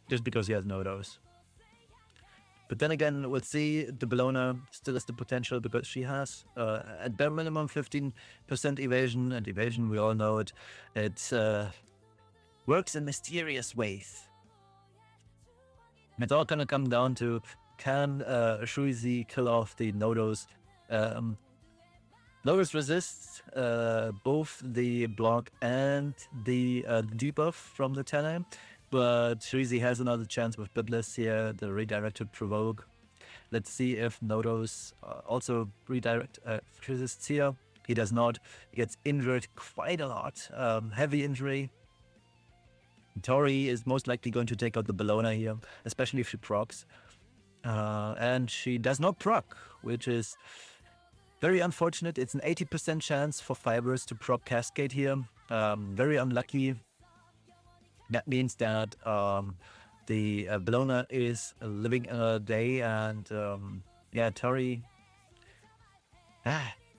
Just because he has Nodos. But then again, we'll see. The Bellona still has the potential because she has, at bare minimum, 15% evasion. And evasion, we all know it. It works in mysterious ways. It's all gonna come down to, can shuizhe kill off the Nodos? Nodos resists both the block and the debuff from the Tene, but shuizhe has another chance with Biblis here, the redirected provoke. Let's see if Nodos also redirect resists here. He does not. He gets injured quite a lot. Heavy injury. Tori is most likely going to take out the Bellona here, especially if she procs. And she does not proc, which is very unfortunate. It's an 80% chance for Fibers to proc Cascade here. Very unlucky. That means that the Bellona is living a day, and yeah, Tori,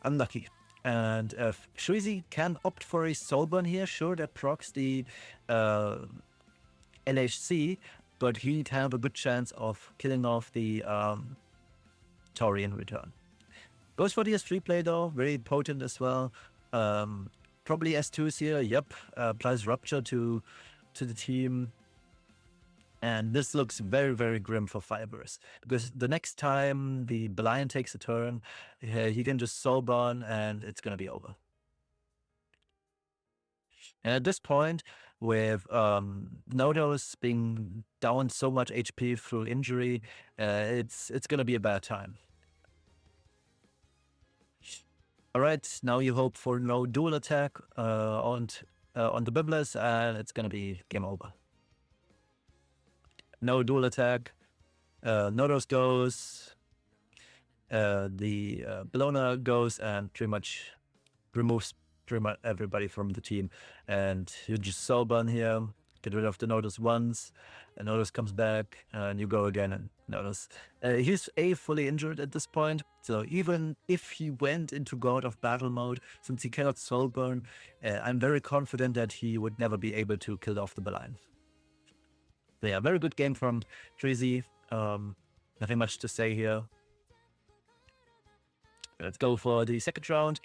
unlucky. And shuizhe can opt for a Soulburn here. Sure, that procs the LHC, but he'd have a good chance of killing off the Tori in return. Goes for the S3 play though, very potent as well. Probably S2s here, yep. Plus Rupture to the team. And this looks very, very grim for Fibers, because the next time the Blind takes a turn, he can just Soulburn and it's going to be over. And at this point, with Nodos being down so much HP through injury, it's going to be a bad time. All right, now you hope for no dual attack on the Biblis, and it's going to be game over. No dual attack. Nodos goes. The Bellona goes and pretty much removes pretty much everybody from the team. And you just Soulburn here, get rid of the Nodos once, and Nodos comes back, and you go again and Nodos. He's fully injured at this point, so even if he went into God of Battle mode, since he cannot Soulburn, I'm very confident that he would never be able to kill off the Blind. So yeah, very good game from shuizhe. Nothing much to say here. Let's go for the second round.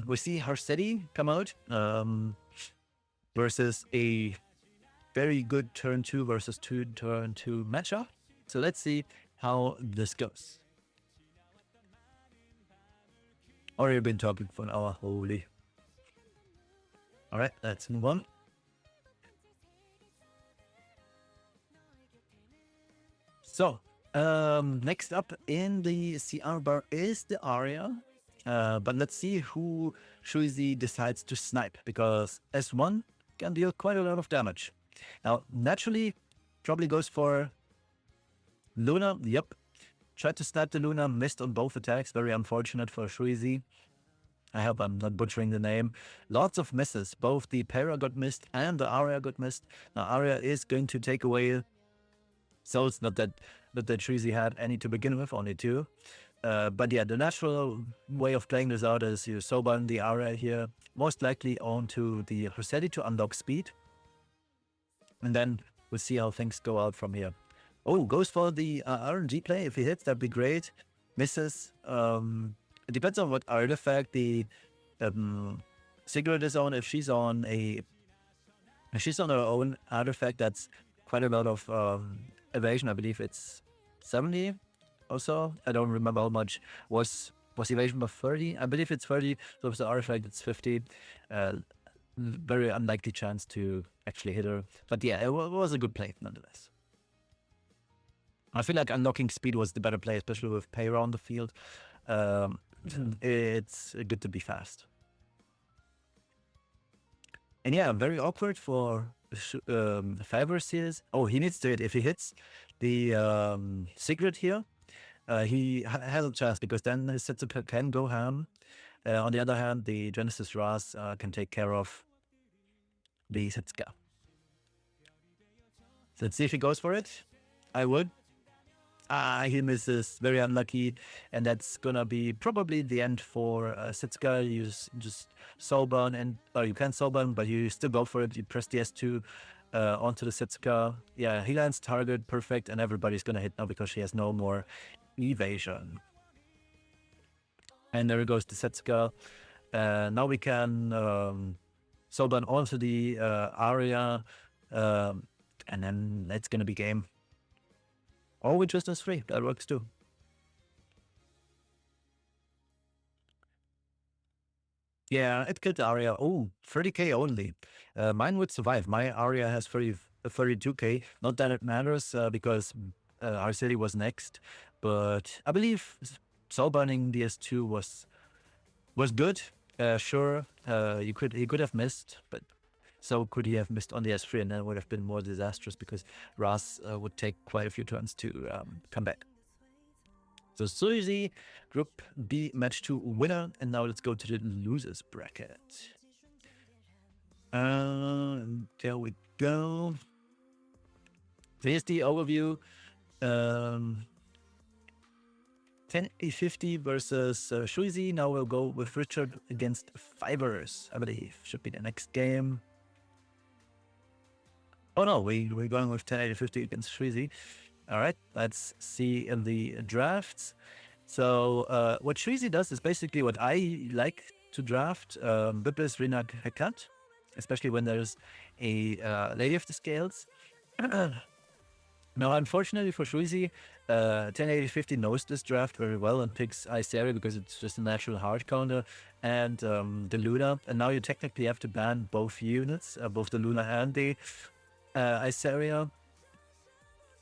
We see Harsetti come out versus a very good turn 2 versus turn 2 matchup. So let's see how this goes. Already been talking for an hour, holy. Alright, let's move on. So, next up in the CR bar is the Aria. But let's see who shuizhe decides to snipe, because S1 can deal quite a lot of damage. Now, naturally, probably goes for Luna. Yep. Tried to snipe the Luna, missed on both attacks. Very unfortunate for shuizhe. I hope I'm not butchering the name. Lots of misses. Both the Para got missed and the Aria got missed. Now, Aria is going to take away souls. Not that shuizhe had any to begin with, only 2. But yeah, the natural way of playing this out is you Soulburn the Aria here, most likely onto the Harsetti to unlock speed. And then we'll see how things go out from here. Oh, goes for the RNG play. If he hits, that'd be great. Misses. It depends on what artifact the Sigrid is on. If she's on her own artifact, that's quite a lot of evasion. I believe it's 70 or so. I don't remember how much was evasion, but 30. I believe it's 30. So if it's the artifact, it's 50. Very unlikely chance to actually hit her. But yeah, it was a good play nonetheless. I feel like unlocking speed was the better play, especially with Payra on the field. It's good to be fast. And yeah, very awkward for Fibers here. Oh, he needs to hit. If he hits the Sigrid here, he has a chance, because then his Setsuka can go ham. On the other hand, the Genesis Ras can take care of the Setsuka. So let's see if he goes for it. I would. He misses. Very unlucky. And that's gonna be probably the end for Setsuka. You just Soulburn, and you can Soulburn, but you still go for it. You press the S2 onto the Setsuka. Yeah, he lands target, perfect, and everybody's gonna hit now because she has no more evasion. And there goes the Setsuka. Now we can Soulburn onto the Aria, and then that's gonna be game. Or with just S3, that works too. Yeah, it killed the Aria. Oh, 30k only. Mine would survive. My Aria has 32k. Not that it matters, because Harsetti was next. but I believe soul burning DS2 was good. Sure, he could have missed, but so could he have missed on the S3, and then would have been more disastrous because Ras would take quite a few turns to come back. So shuizhe, Group B, Match 2 winner, and now let's go to the losers bracket. There we go. Here's the overview. 10-50 versus shuizhe. Now we'll go with Richard against Fibers, I believe. Should be the next game. Oh no, we're going with 10-50 against shuizhe. All right, let's see in the drafts. So what shuizhe does is basically what I like to draft. Biblis, Renak, Hekat, especially when there's a Lady of the Scales. Now, unfortunately for shuizhe, 10-50 knows this draft very well and picks Iceria because it's just a natural hard counter and the Luna. And now you technically have to ban both units, both the Luna and the Iceria.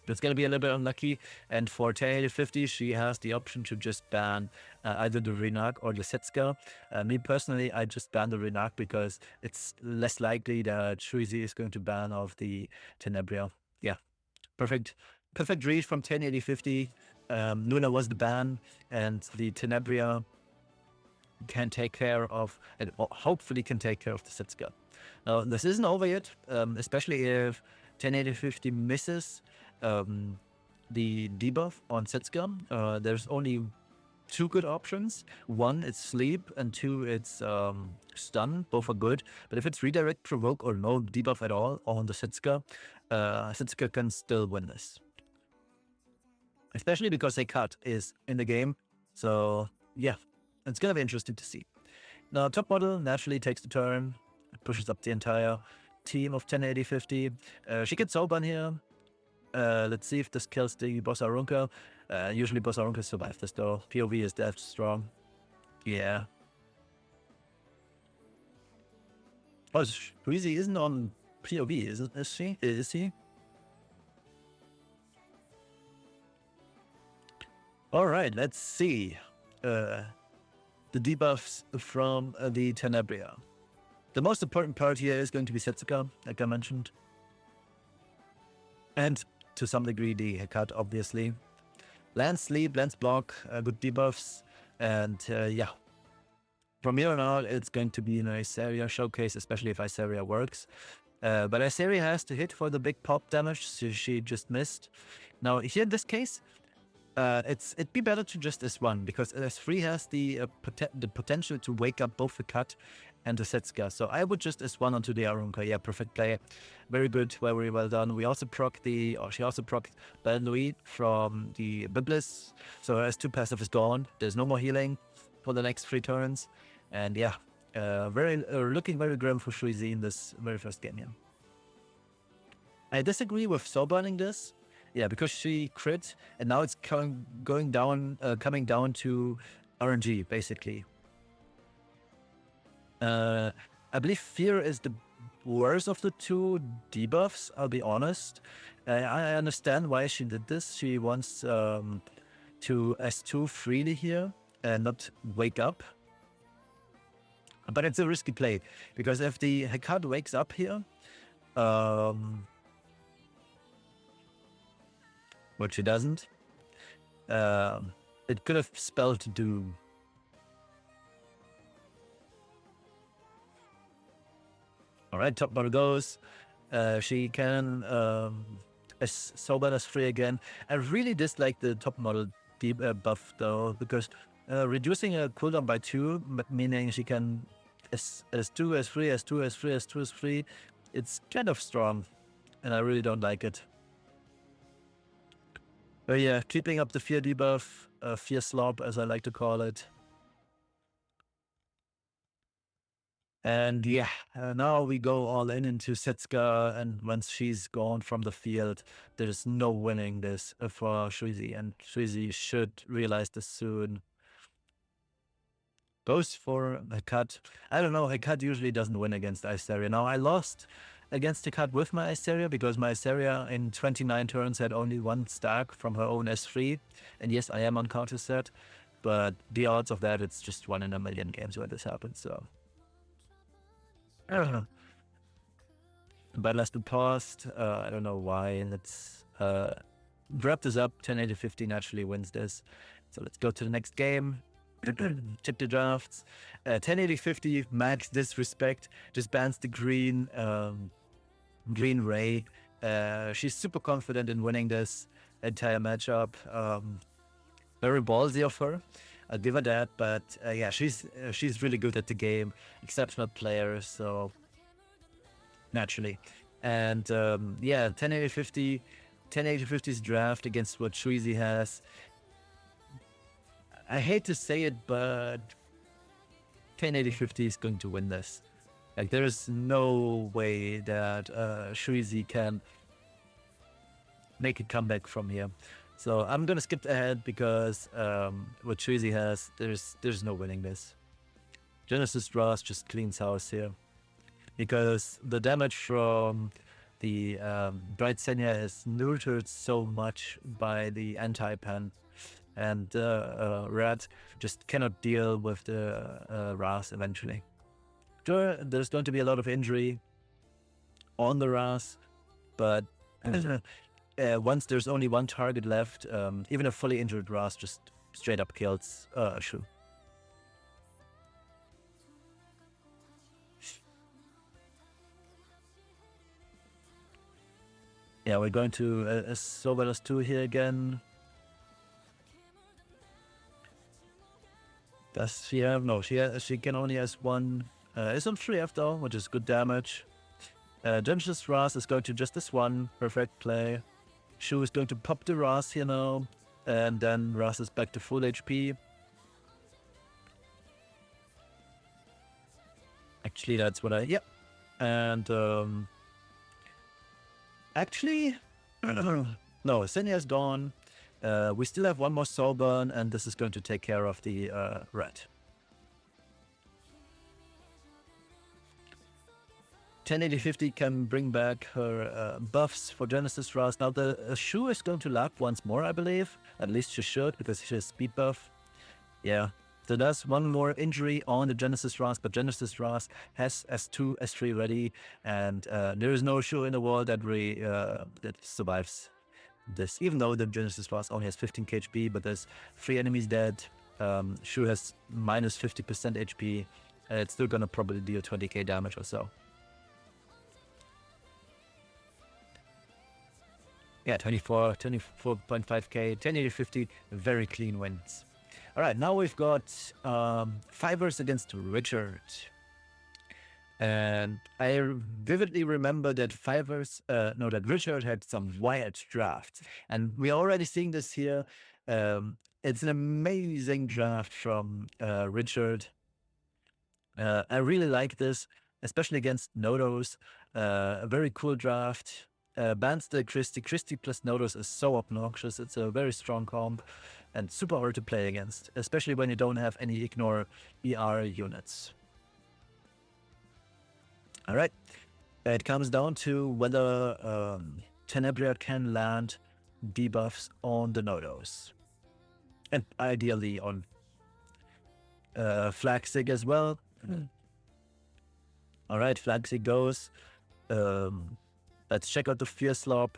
It's going to be a little bit unlucky. And for 10-50, she has the option to just ban either the Renak or the Setsuka. Me personally, I just ban the Renak because it's less likely that shuizhe is going to ban off the Tenebria. Yeah. Perfect read from 10-50. Luna was the ban, and the Tenebria can take care of, and hopefully can take care of the Setsuka. Now, this isn't over yet, especially if 10-50 misses the debuff on Setsuka. There's only two good options. One, it's sleep, and two, it's stun. Both are good. But if it's redirect, provoke, or no debuff at all on the Setsuka, Setsuka can still win this. Especially because Hekat is in the game. So yeah, it's gonna be interesting to see. Now, top model naturally takes the turn, pushes up the entire team of 10-50. She gets Soulburn here. Let's see if this kills the Boss Arunka. Usually Boss Arunka survives this though. POV is that strong. Yeah. Oh, shuizhe isn't on POV, is she? Is he? Alright, let's see. The debuffs from the Tenebria. The most important part here is going to be Setsuka, like I mentioned. And to some degree the Hekat, obviously. Land sleep, lands block, good debuffs, and yeah. From here on out, it's going to be an Iceria showcase, especially if Iceria works. But Iceria has to hit for the big pop damage, so she just missed. Now, here in this case, it'd be better to just S1, because S3 has the potential to wake up both the Cut and the Setsuka. So I would just S1 onto the Arunka. Yeah, perfect play. Very good, very well done. We also proc she also proc Louis from the Biblis. So S2 passive is gone. There's no more healing for the next 3 turns. And yeah, looking very grim for shuizhe in this very first game here. I disagree with soul burning this. Yeah, because she crit, and now it's coming down to RNG, basically. I believe Fear is the worst of the two debuffs, I'll be honest. I understand why she did this. She wants to S2 freely here and not wake up. But it's a risky play, because if the Hekat wakes up here, which she doesn't, it could have spelled doom. Alright, top model goes. She can Soulburn as free again. I really dislike the top model buff though, because reducing a cooldown by 2, meaning she can S2, S3, S2, S3, S2, S3, it's kind of strong, and I really don't like it. But yeah, keeping up the Fear debuff, Fear slop as I like to call it. And yeah, now we go all into Setsuka, and once she's gone from the field, there's no winning this for shuizhe, and shuizhe should realize this soon. Goes for Hekat. I don't know, Hekat usually doesn't win against Iceria. Now, I lost against the card with my Iseria, because my Iseria in 29 turns had only one stack from her own S3. And yes, I am on counter set, but the odds of that, it's just 1 in a million games where this happens, so. I don't know. Battle has been paused. I don't know why. Let's wrap this up. 1080-50 naturally wins this. So let's go to the next game. Check the drafts. 1080-50 max disrespect. Just bans the green Ray. She's super confident in winning this entire matchup. Very ballsy of her. I'll give her that, but yeah, she's really good at the game. Exceptional player, so naturally. And yeah, 1080-50's draft against what Shuizhe has. I hate to say it, but 1080-50 is going to win this. Like, there is no way that Shuizhe can make a comeback from here. So I'm gonna skip ahead because what Shuizhe has, there's no winning this. Genesis Ross just cleans house here, because the damage from the Bright Senya is neutered so much by the anti-pen, and Red just cannot deal with the Ras eventually. Sure, there's going to be a lot of injury on the Ras, but once there's only one target left, even a fully injured Ras just straight up kills Shu. Yeah, we're going to Sovelas 2 here again. Does she have? No, she can only has one. It's on 3F though, which is good damage. Genesis Ras is going to just this one. Perfect play. Shu is going to pop the Ras here now, and then Ras is back to full HP. Actually, that's what I... Yep. And actually, no, Senya's gone. We still have one more Soulburn, and this is going to take care of the red. 1080-50 can bring back her buffs for Genesis Ras. Now the Shu is going to lap once more, I believe. At least she should, because she has speed buff. Yeah. So that's one more injury on the Genesis Ras, but Genesis Ras has S2, S3 ready, and there is no Shu in the world that that survives this. Even though the Genesis Ras only has 15 HP, but there's 3 enemies dead. Shu has minus 50% HP, and it's still gonna probably deal 20k damage or so. Yeah, 24.5k, 1080-50, very clean wins. All right, now we've got Fivers against Richard. And I vividly remember that that Richard had some wild drafts. And we're already seeing this here. It's an amazing draft from Richard. I really like this, especially against Nodos. A very cool draft. Bans the Christie. Christie plus Nodos is so obnoxious. It's a very strong comp and super hard to play against, especially when you don't have any ignore ER units. All right, it comes down to whether Tenebria can land debuffs on the Nodos, and ideally on Flagsig as well. All right, Flagsig goes. Let's check out the Fear Slop.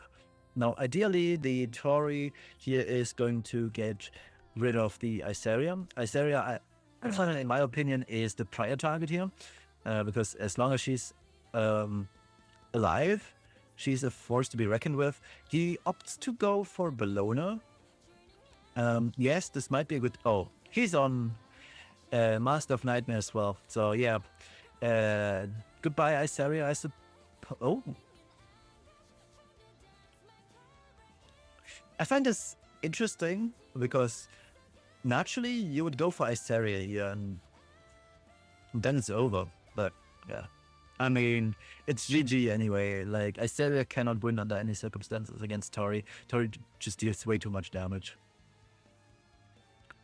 Now, ideally, the Tori here is going to get rid of the Iseria. Iseria, in my opinion, is the prior target here, because as long as she's alive, she's a force to be reckoned with. He opts to go for Bellona. Yes, this might be a good... Oh, he's on Master of Nightmare as well. So, yeah. Goodbye, Iseria, I suppose. Oh. I find this interesting because naturally you would go for Iseria here and then it's over. But yeah, I mean, it's GG anyway. Like, Iseria cannot win under any circumstances against Tori. Tori just deals way too much damage.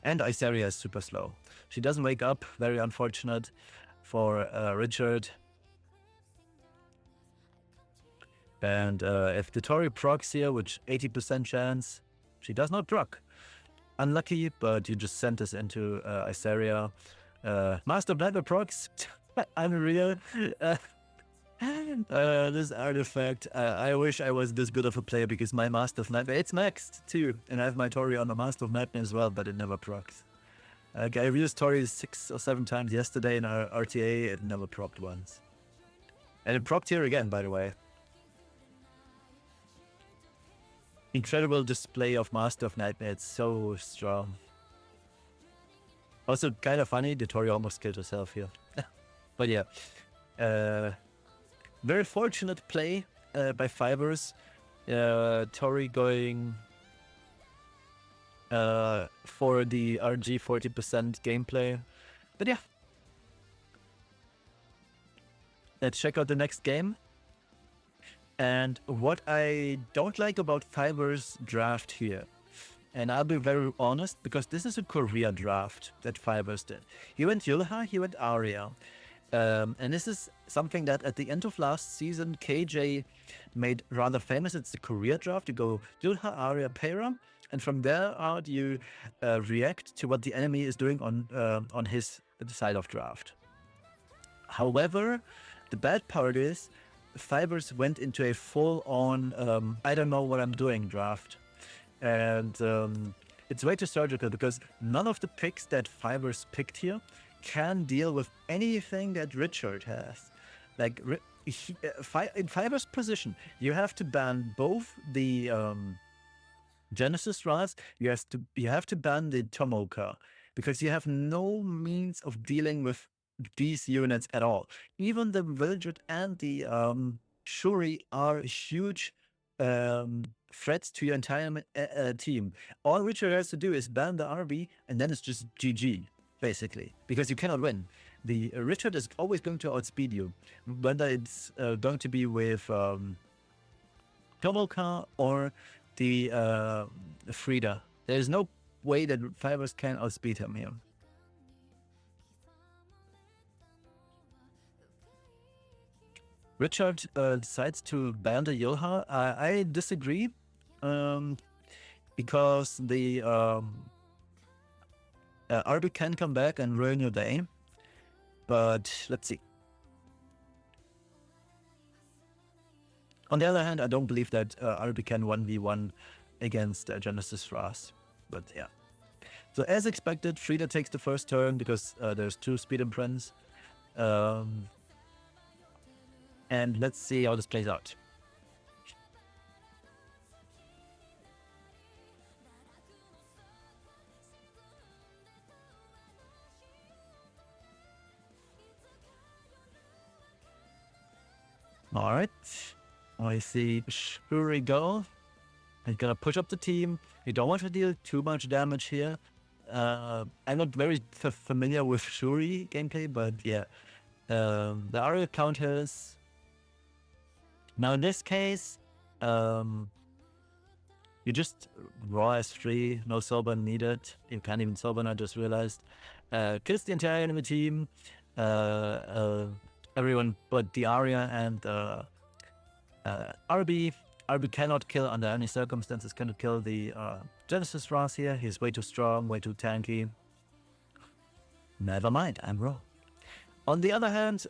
And Iseria is super slow. She doesn't wake up, very unfortunate for Richard. And if the Tori procs here, which 80% chance, she does not proc. Unlucky, but you just sent us into Iseria. Master of Nightmare procs. Unreal. This artifact. I wish I was this good of a player because my Master of Nightmare, it's maxed too. And I have my Tori on the Master of Nightmare as well, but it never procs. I used Tori 6 or 7 times yesterday in our RTA, it never procced once. And it procced here again, by the way. Incredible display of Master of Nightmare, it's so strong. Also, kind of funny, the Tori almost killed herself here. But yeah, very fortunate play by Fibers. Tori going for the RG 40% gameplay. But yeah, let's check out the next game. And what I don't like about Fibers' draft here, and I'll be very honest, because this is a Korea draft that Fibers did. He went Yulha, he went Aria. And this is something that at the end of last season, KJ made rather famous. It's the Korea draft. You go Yulha, Aria, Pera, and from there out you react to what the enemy is doing on his side of draft. However, the bad part is Fibers went into a full-on I don't know what I'm doing draft. And it's way too surgical because none of the picks that Fibers picked here can deal with anything that Richard has. Like, in Fibers' position, you have to ban both the Genesis Ras, you have to ban the Tomoka, because you have no means of dealing with these units at all. Even the Wildred and the Shuri are huge threats to your entire team. All Richard has to do is ban the RB, and then it's just GG, basically, because you cannot win. The Richard is always going to outspeed you, whether it's going to be with Tomoka or the Frida. There is no way that Fibers can outspeed him here. Richard decides to ban the Yulha. I disagree, because the RB can come back and ruin your day. But let's see. On the other hand, I don't believe that RB can 1v1 against Genesis Ras. But yeah. So as expected, Frida takes the first turn because there's 2 speed imprints. And let's see how this plays out. All right. I see Shuri go. He's gonna push up the team. You don't want to deal too much damage here. I'm not very familiar with Shuri gameplay, but yeah. The Aria counters. Now in this case, you just raw S3, no Soulburn needed. You can't even Soulburn, I just realized. Kills the entire enemy team. Everyone but the Aria and RB. RB cannot kill under any circumstances, cannot kill the Genesis Ras here. He's way too strong, way too tanky. Never mind, I'm wrong. On the other hand,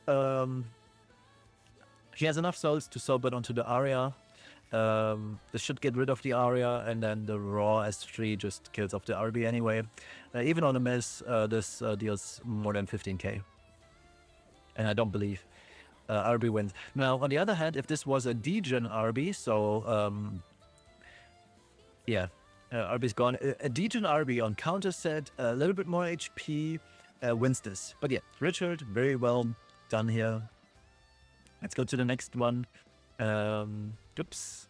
he has enough souls to Soulburn onto the Aria. This should get rid of the Aria, and then the raw S3 just kills off the RB anyway. Even on a miss, this deals more than 15k. And I don't believe RB wins. Now, on the other hand, if this was a degen RB, so yeah, RB's gone. A degen RB on counter set, a little bit more HP, wins this. But yeah, Richard, very well done here. Let's go to the next one. Oops.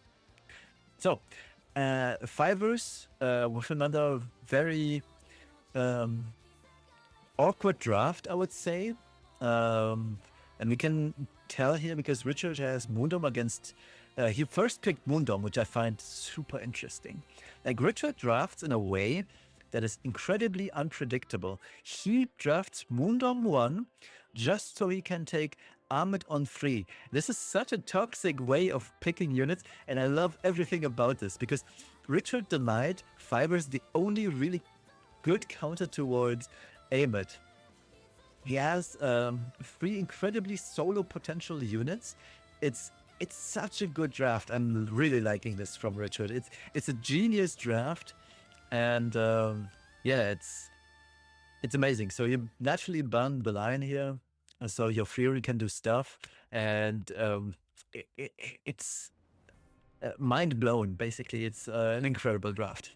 So, Fibers with another very awkward draft, I would say. And we can tell here because Richard has Moondom against... he first picked Moondom, which I find super interesting. Like, Richard drafts in a way that is incredibly unpredictable. He drafts Moondom 1 just so he can take armored on 3. This is such a toxic way of picking units, and I love everything about this because Richard the Knight fibers the only really good counter towards Ahmed. He has 3 incredibly solo potential units. It's such a good draft. I'm really liking this from Richard. It's a genius draft, and yeah, it's amazing. So you naturally ban the lion here, so your Fury can do stuff, and it's mind blown. Basically, it's an incredible draft.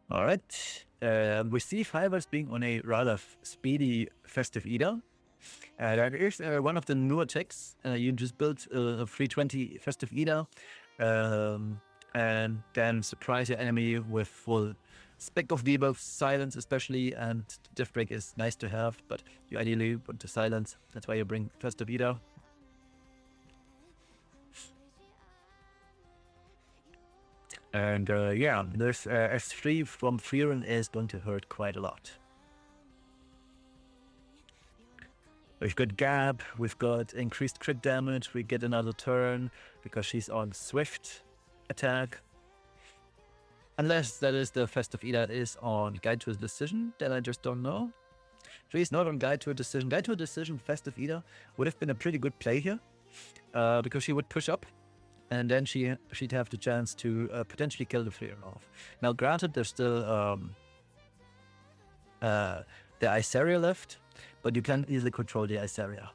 All right. We see Fibers being on a rather speedy Festive Eater. That is one of the newer techs. You just build a 320 Festive Eater, and then surprise your enemy with full spec of debuff, silence especially, and Death Break is nice to have, but you ideally want to silence. That's why you bring Festive Eater. And yeah, this S3 from Frieren is going to hurt quite a lot. We've got Gab, we've got increased crit damage, we get another turn because she's on Swift attack. Unless that is the Festive Eater is on Guide to a Decision, then I just don't know. She's not on Guide to a Decision. Guide to a Decision, Festive Eater would have been a pretty good play here because she would push up and then she'd have the chance to potentially kill the Frieren off. Now granted, there's still the Iseria left, but you can't easily control the Iseria.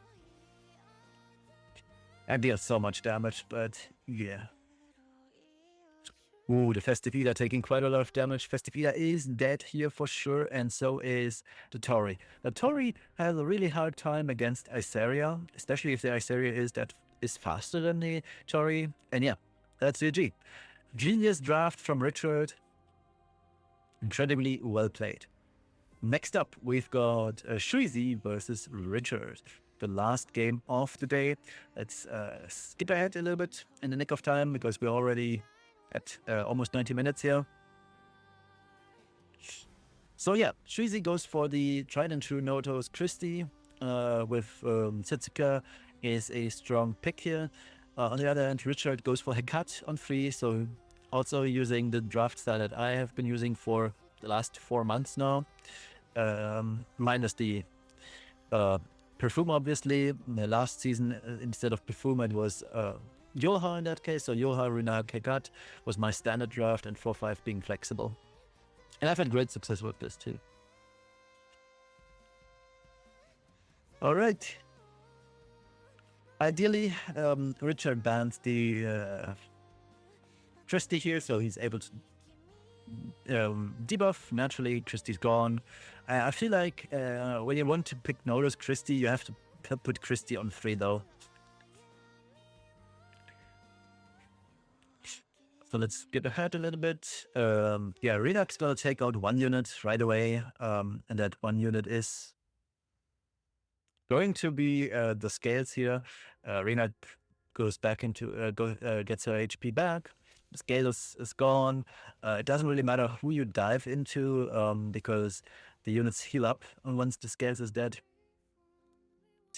And deals so much damage, but yeah. Ooh, the Festive Eater taking quite a lot of damage. Festive Eater is dead here for sure, and so is the Tori. The Tori has a really hard time against Iseria, especially if the Iseria is faster than the Tori. And yeah, that's GG. Genius draft from Richard. Incredibly well played. Next up, we've got shuizhe versus Richard. The last game of the day. Let's skip ahead a little bit in the nick of time because we're already at almost 90 minutes here. So yeah, shuizhe goes for the tried and true Notos Christie with Setsuka is a strong pick here. On the other hand, Richard goes for Hecat on 3, so also using the draft style that I have been using for the last 4 months now. Minus the Perfume, obviously. The last season, instead of Perfume, it was Yoha in that case. So Yoha, Runa, Hecat was my standard draft, and 4-5 being flexible. And I've had great success with this too. All right. Ideally, Richard bans the Christie here, so he's able to debuff. Naturally, Christie's gone. I feel like when you want to pick Notos Christie, you have to put Christie on 3 though. So let's get ahead a little bit. Yeah, Redux gonna take out 1 unit right away, and that 1 unit is going to be the scales here. Rena goes back into gets her HP back. The scale is gone. It doesn't really matter who you dive into because the units heal up once the scales is dead.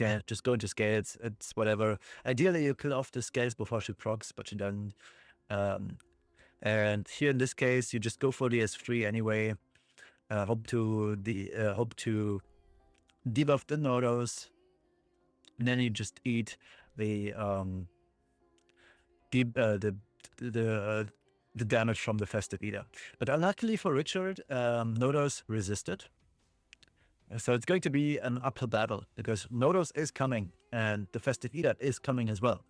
Yeah, just go into scales. It's whatever. Ideally, you kill off the scales before she procs, but she doesn't. And here in this case, you just go for the S3 anyway. Hope to debuff the Notos, and then you just eat the damage from the Festive Eater. But unluckily for Richard, Notos resisted. So it's going to be an uphill battle because Notos is coming and the Festive Eater is coming as well.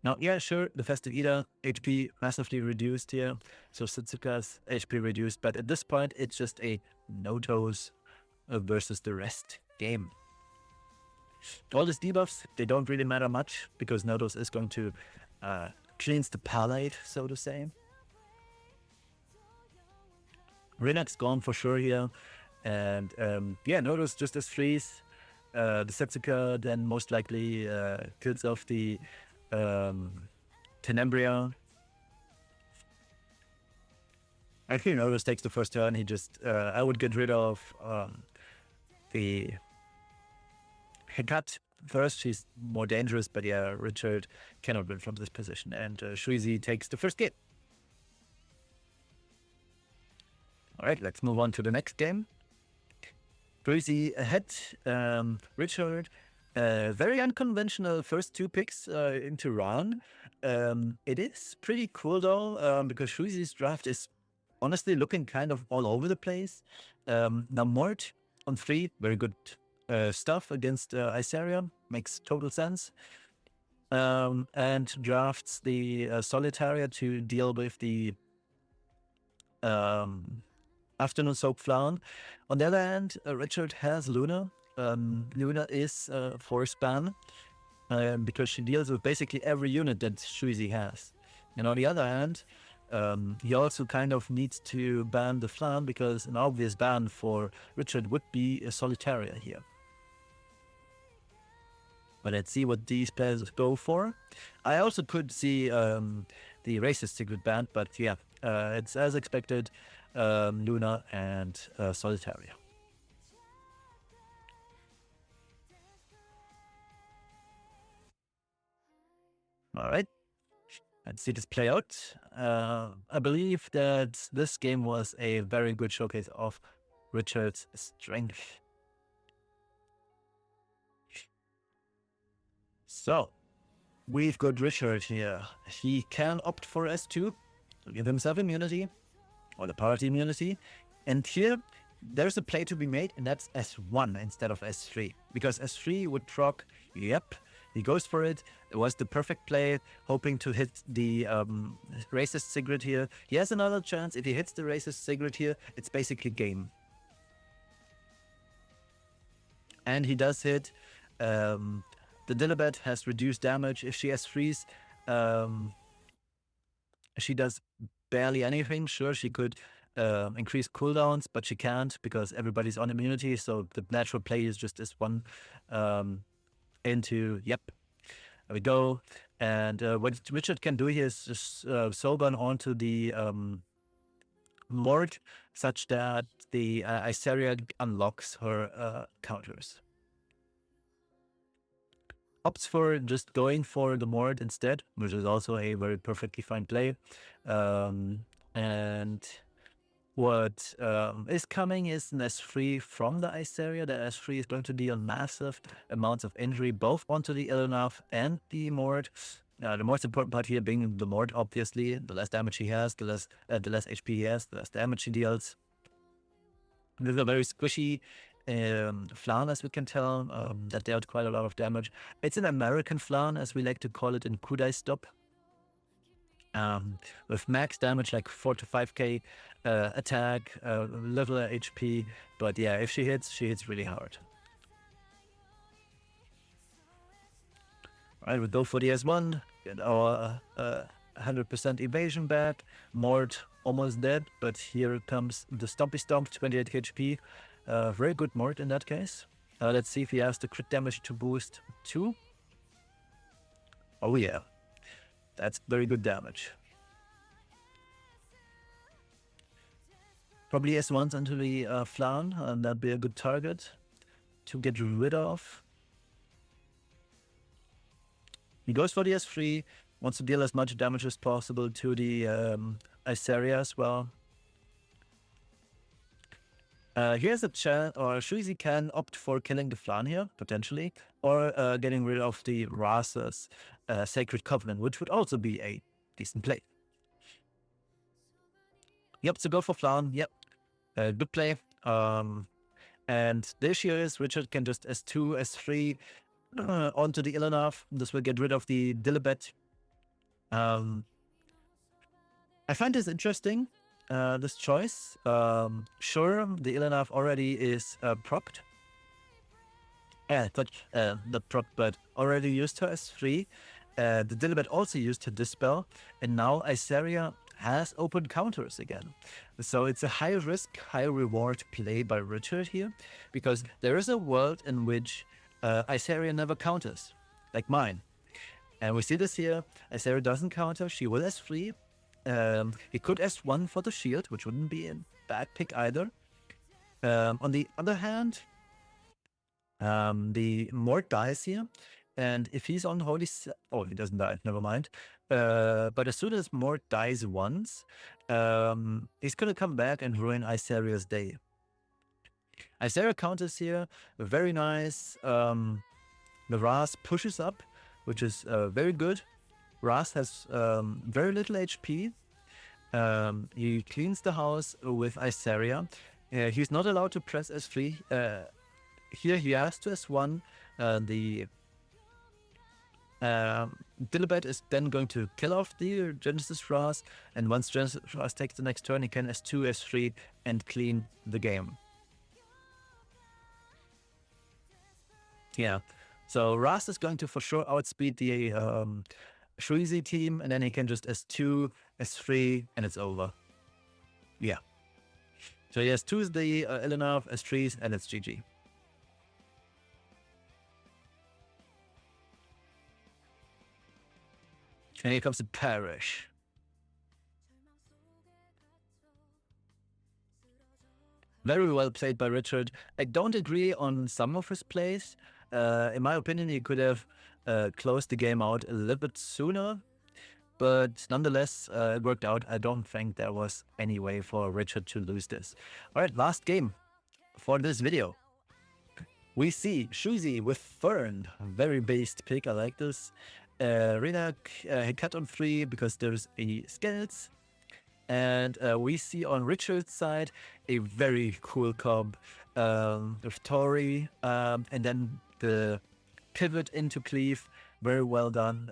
Now, yeah, sure, the Festive Eater HP massively reduced here, so Setsuka's HP reduced, but at this point, it's just a Notos versus the rest game. All these debuffs, they don't really matter much, because Notos is going to cleanse the palette, so to say. Renak's gone for sure here, and yeah, Notos just as freeze. The Setsuka then most likely kills off the Tenembria, I think Norris takes the first turn. He just, I would get rid of the Hecat first. She's more dangerous, but yeah, Richard cannot win from this position. And Shuizhe takes the first game. All right, let's move on to the next game. Shuizhe ahead. Richard, very unconventional first two picks into round. It is pretty cool though, because Shuizhe's draft is honestly looking kind of all over the place. Now Mort on 3, very good stuff against Isaria, makes total sense. And drafts the Solitaria to deal with the Afternoon Soap Flan. On the other hand, Richard has Luna. Luna is force ban because she deals with basically every unit that Shuizhe has. And on the other hand, he also kind of needs to ban the Flan because an obvious ban for Richard would be a Solitaria here. But let's see what these pairs go for. I also could see the Racist Secret ban, but yeah, it's as expected, Luna and Solitaria. All right, let's see this play out. I believe that this game was a very good showcase of Richard's strength. So, we've got Richard here. He can opt for S2 to give himself immunity, or the party immunity. And here, there's a play to be made, and that's S1 instead of S3. Because S3 would proc, yep, he goes for it. It was the perfect play, hoping to hit the Racist Cigarette here. He has another chance. If he hits the Racist Cigarette here, it's basically game. And he does hit. The Dilibet has reduced damage. If she has freeze, she does barely anything. Sure, she could increase cooldowns, but she can't because everybody's on immunity. So the natural play is just this one into, yep, there we go. And what Richard can do here is just soulburn onto the Mort such that the Isaria unlocks her counters. Opts for just going for the Mort instead, which is also a very perfectly fine play. And what is coming is an S3 from the Isaria. The S3 is going to deal massive amounts of injury, both onto the Illunav and the Mort. The most important part here being the Mort, obviously. The less damage he has, the less HP he has, the less damage he deals. This is a very squishy Flan, as we can tell, that dealt quite a lot of damage. It's an American Flan, as we like to call it in Kudai Stop. With max damage like 4 to 5k attack, little HP, but yeah, if she hits really hard. Alright, we go for the S1, get our 100% evasion back. Mort almost dead, but here comes the Stompy Stomp, 28 HP. Very good Mort in that case. Let's see if he has the crit damage to boost too. Oh yeah, that's very good damage. Probably S1s into the Flan, and that'd be a good target to get rid of. He goes for the S3, wants to deal as much damage as possible to the Isaria as well. Here's a chance, or Shuizhe can opt for killing the Flan here, potentially, or getting rid of the Rasa's Sacred Covenant, which would also be a decent play. Yep, so go for Flan, yep, good play. And this here is Richard can just S2, S3 onto the Illunav. This will get rid of the Dilibet. I find this interesting. This choice. Sure, the Illunav already is procced. Not procced, but already used her S3. The Dilibet also used her Dispel, and now Isaria has open counters again. So it's a high risk, high reward play by Richard here, because there is a world in which Isaria never counters, like mine. And we see this here. Isaria doesn't counter, she will S3, He could S1 for the shield, which wouldn't be a bad pick either. On the other hand, the Mort dies here, and if he's on Holy... Oh, he doesn't die, never mind. But as soon as Mort dies once, he's gonna come back and ruin Isaria's day. Isaria counters here, very nice. The Ras pushes up, which is very good. Ras has very little HP. He cleans the house with Isaria. He's not allowed to press S3. Here he has to S1. The Dilibet is then going to kill off the Genesis Ras, and once Genesis Ras takes the next turn, he can S2, S3, and clean the game. Yeah, so Ras is going to for sure outspeed the shuizhe team, and then he can just S2, S3, and it's over. Yeah. So he S2s the Ilinov, S3s, and it's GG. And here comes the Parish. Very well played by Richard. I don't agree on some of his plays. In my opinion, he could have closed the game out a little bit sooner. But nonetheless, it worked out. I don't think there was any way for Richard to lose this. All right, last game for this video. We see shuizhe with Fern. Very based pick, I like this. Renak, he cut on 3 because there's a Skells. And we see on Richard's side a very cool comp with Tori. And then the pivot into Cleave. Very well done.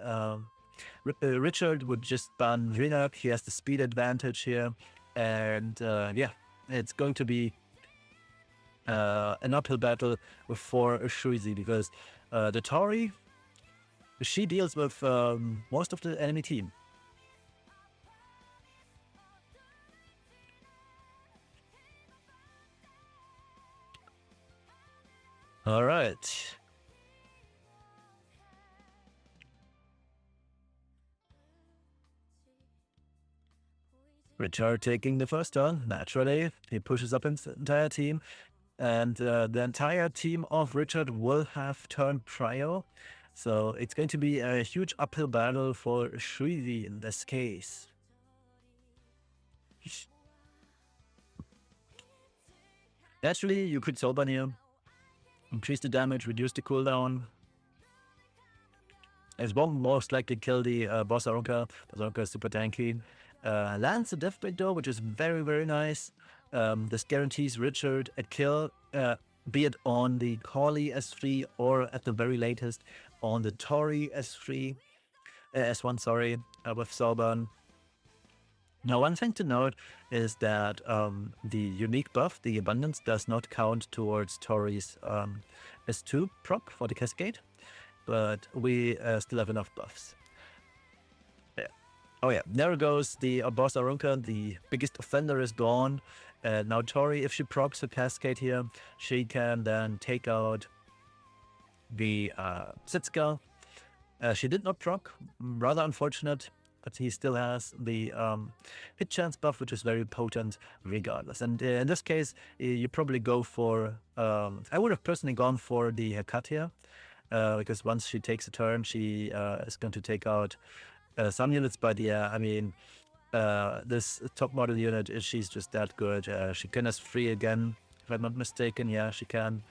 Richard would just ban Renak. He has the speed advantage here. And yeah, it's going to be an uphill battle for shuizhe because the Tori, she deals with most of the enemy team. All right. Richard taking the first turn, naturally. He pushes up his entire team. And the entire team of Richard will have turn prio. So it's going to be a huge uphill battle for shuizhe in this case. Naturally, you could Soulban here. Increase the damage, reduce the cooldown. It won't most likely kill the Boss Aronka. Boss Aronka is super tanky. Lands the Deathbait though, which is very, very nice. This guarantees Richard a kill, be it on the Corley S3 or at the very latest on the Tori S3, S1, sorry, with Soulban. Now, one thing to note is that the unique buff, the Abundance, does not count towards Tori's S2 proc for the Cascade, but we still have enough buffs. Yeah. Oh yeah, there goes the Boss Aronka, the biggest offender is gone. Now Tori, if she procs a Cascade here, she can then take out the Sitska. She did not proc, rather unfortunate, but he still has the hit chance buff, which is very potent regardless. And in this case, you probably go for... I would have personally gone for the cut here, because once she takes a turn, she is going to take out some units. But yeah, I mean, this top model unit, she's just that good. She can S3 again, if I'm not mistaken. Yeah, she can.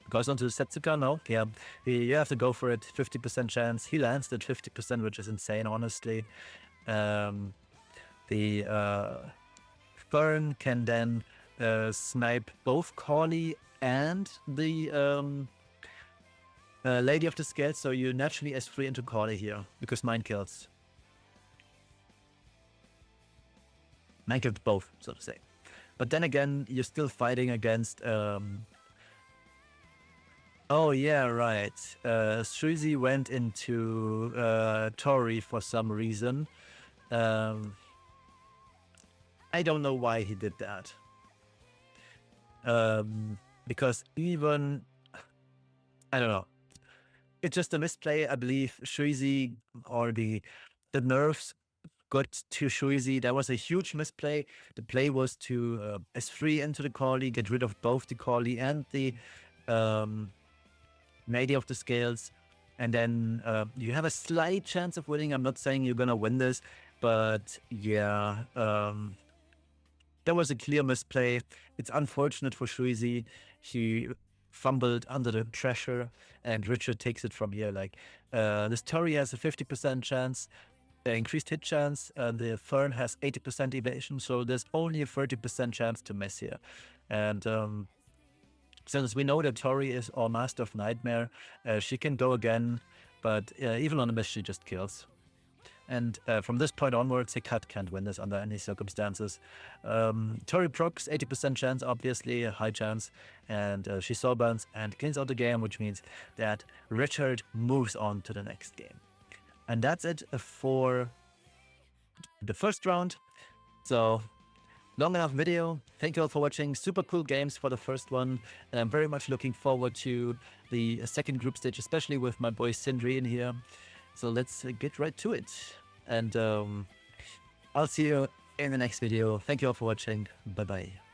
Goes on to Setsuka now. Yeah, you have to go for it. 50% chance. He lands at 50%, which is insane, honestly. The Fern can then snipe both Corley and the Lady of the Scales, so you naturally S3 into Corley here, because mine kills. Mine killed both, so to say. But then again, you're still fighting against... Oh yeah, right. shuizhe went into Tori for some reason. I don't know why he did that. Because even... I don't know. It's just a misplay. I believe shuizhe or the nerfs got to shuizhe. That was a huge misplay. The play was to S3 into the callie, get rid of both the callie and the Lady of the Scales, and then you have a slight chance of winning. I'm not saying you're gonna win this, but yeah, that was a clear misplay. It's unfortunate for shuizhe. He fumbled under the pressure, and Richard takes it from here. Like this Tori has a 50% chance, increased hit chance. The Fern has 80% evasion, so there's only a 30% chance to miss here. And since we know that Tori is our Master of Nightmare, she can go again, but even on a miss, she just kills. And from this point onwards, Hiccup can't win this under any circumstances. Tori procs, 80% chance, obviously, a high chance, and she soulburns and cleans out the game, which means that Richard moves on to the next game. And that's it for the first round. So, long enough video. Thank you all for watching. Super cool games for the first one. And I'm very much looking forward to the second group stage, especially with my boy Sindri in here. So let's get right to it. And I'll see you in the next video. Thank you all for watching. Bye-bye.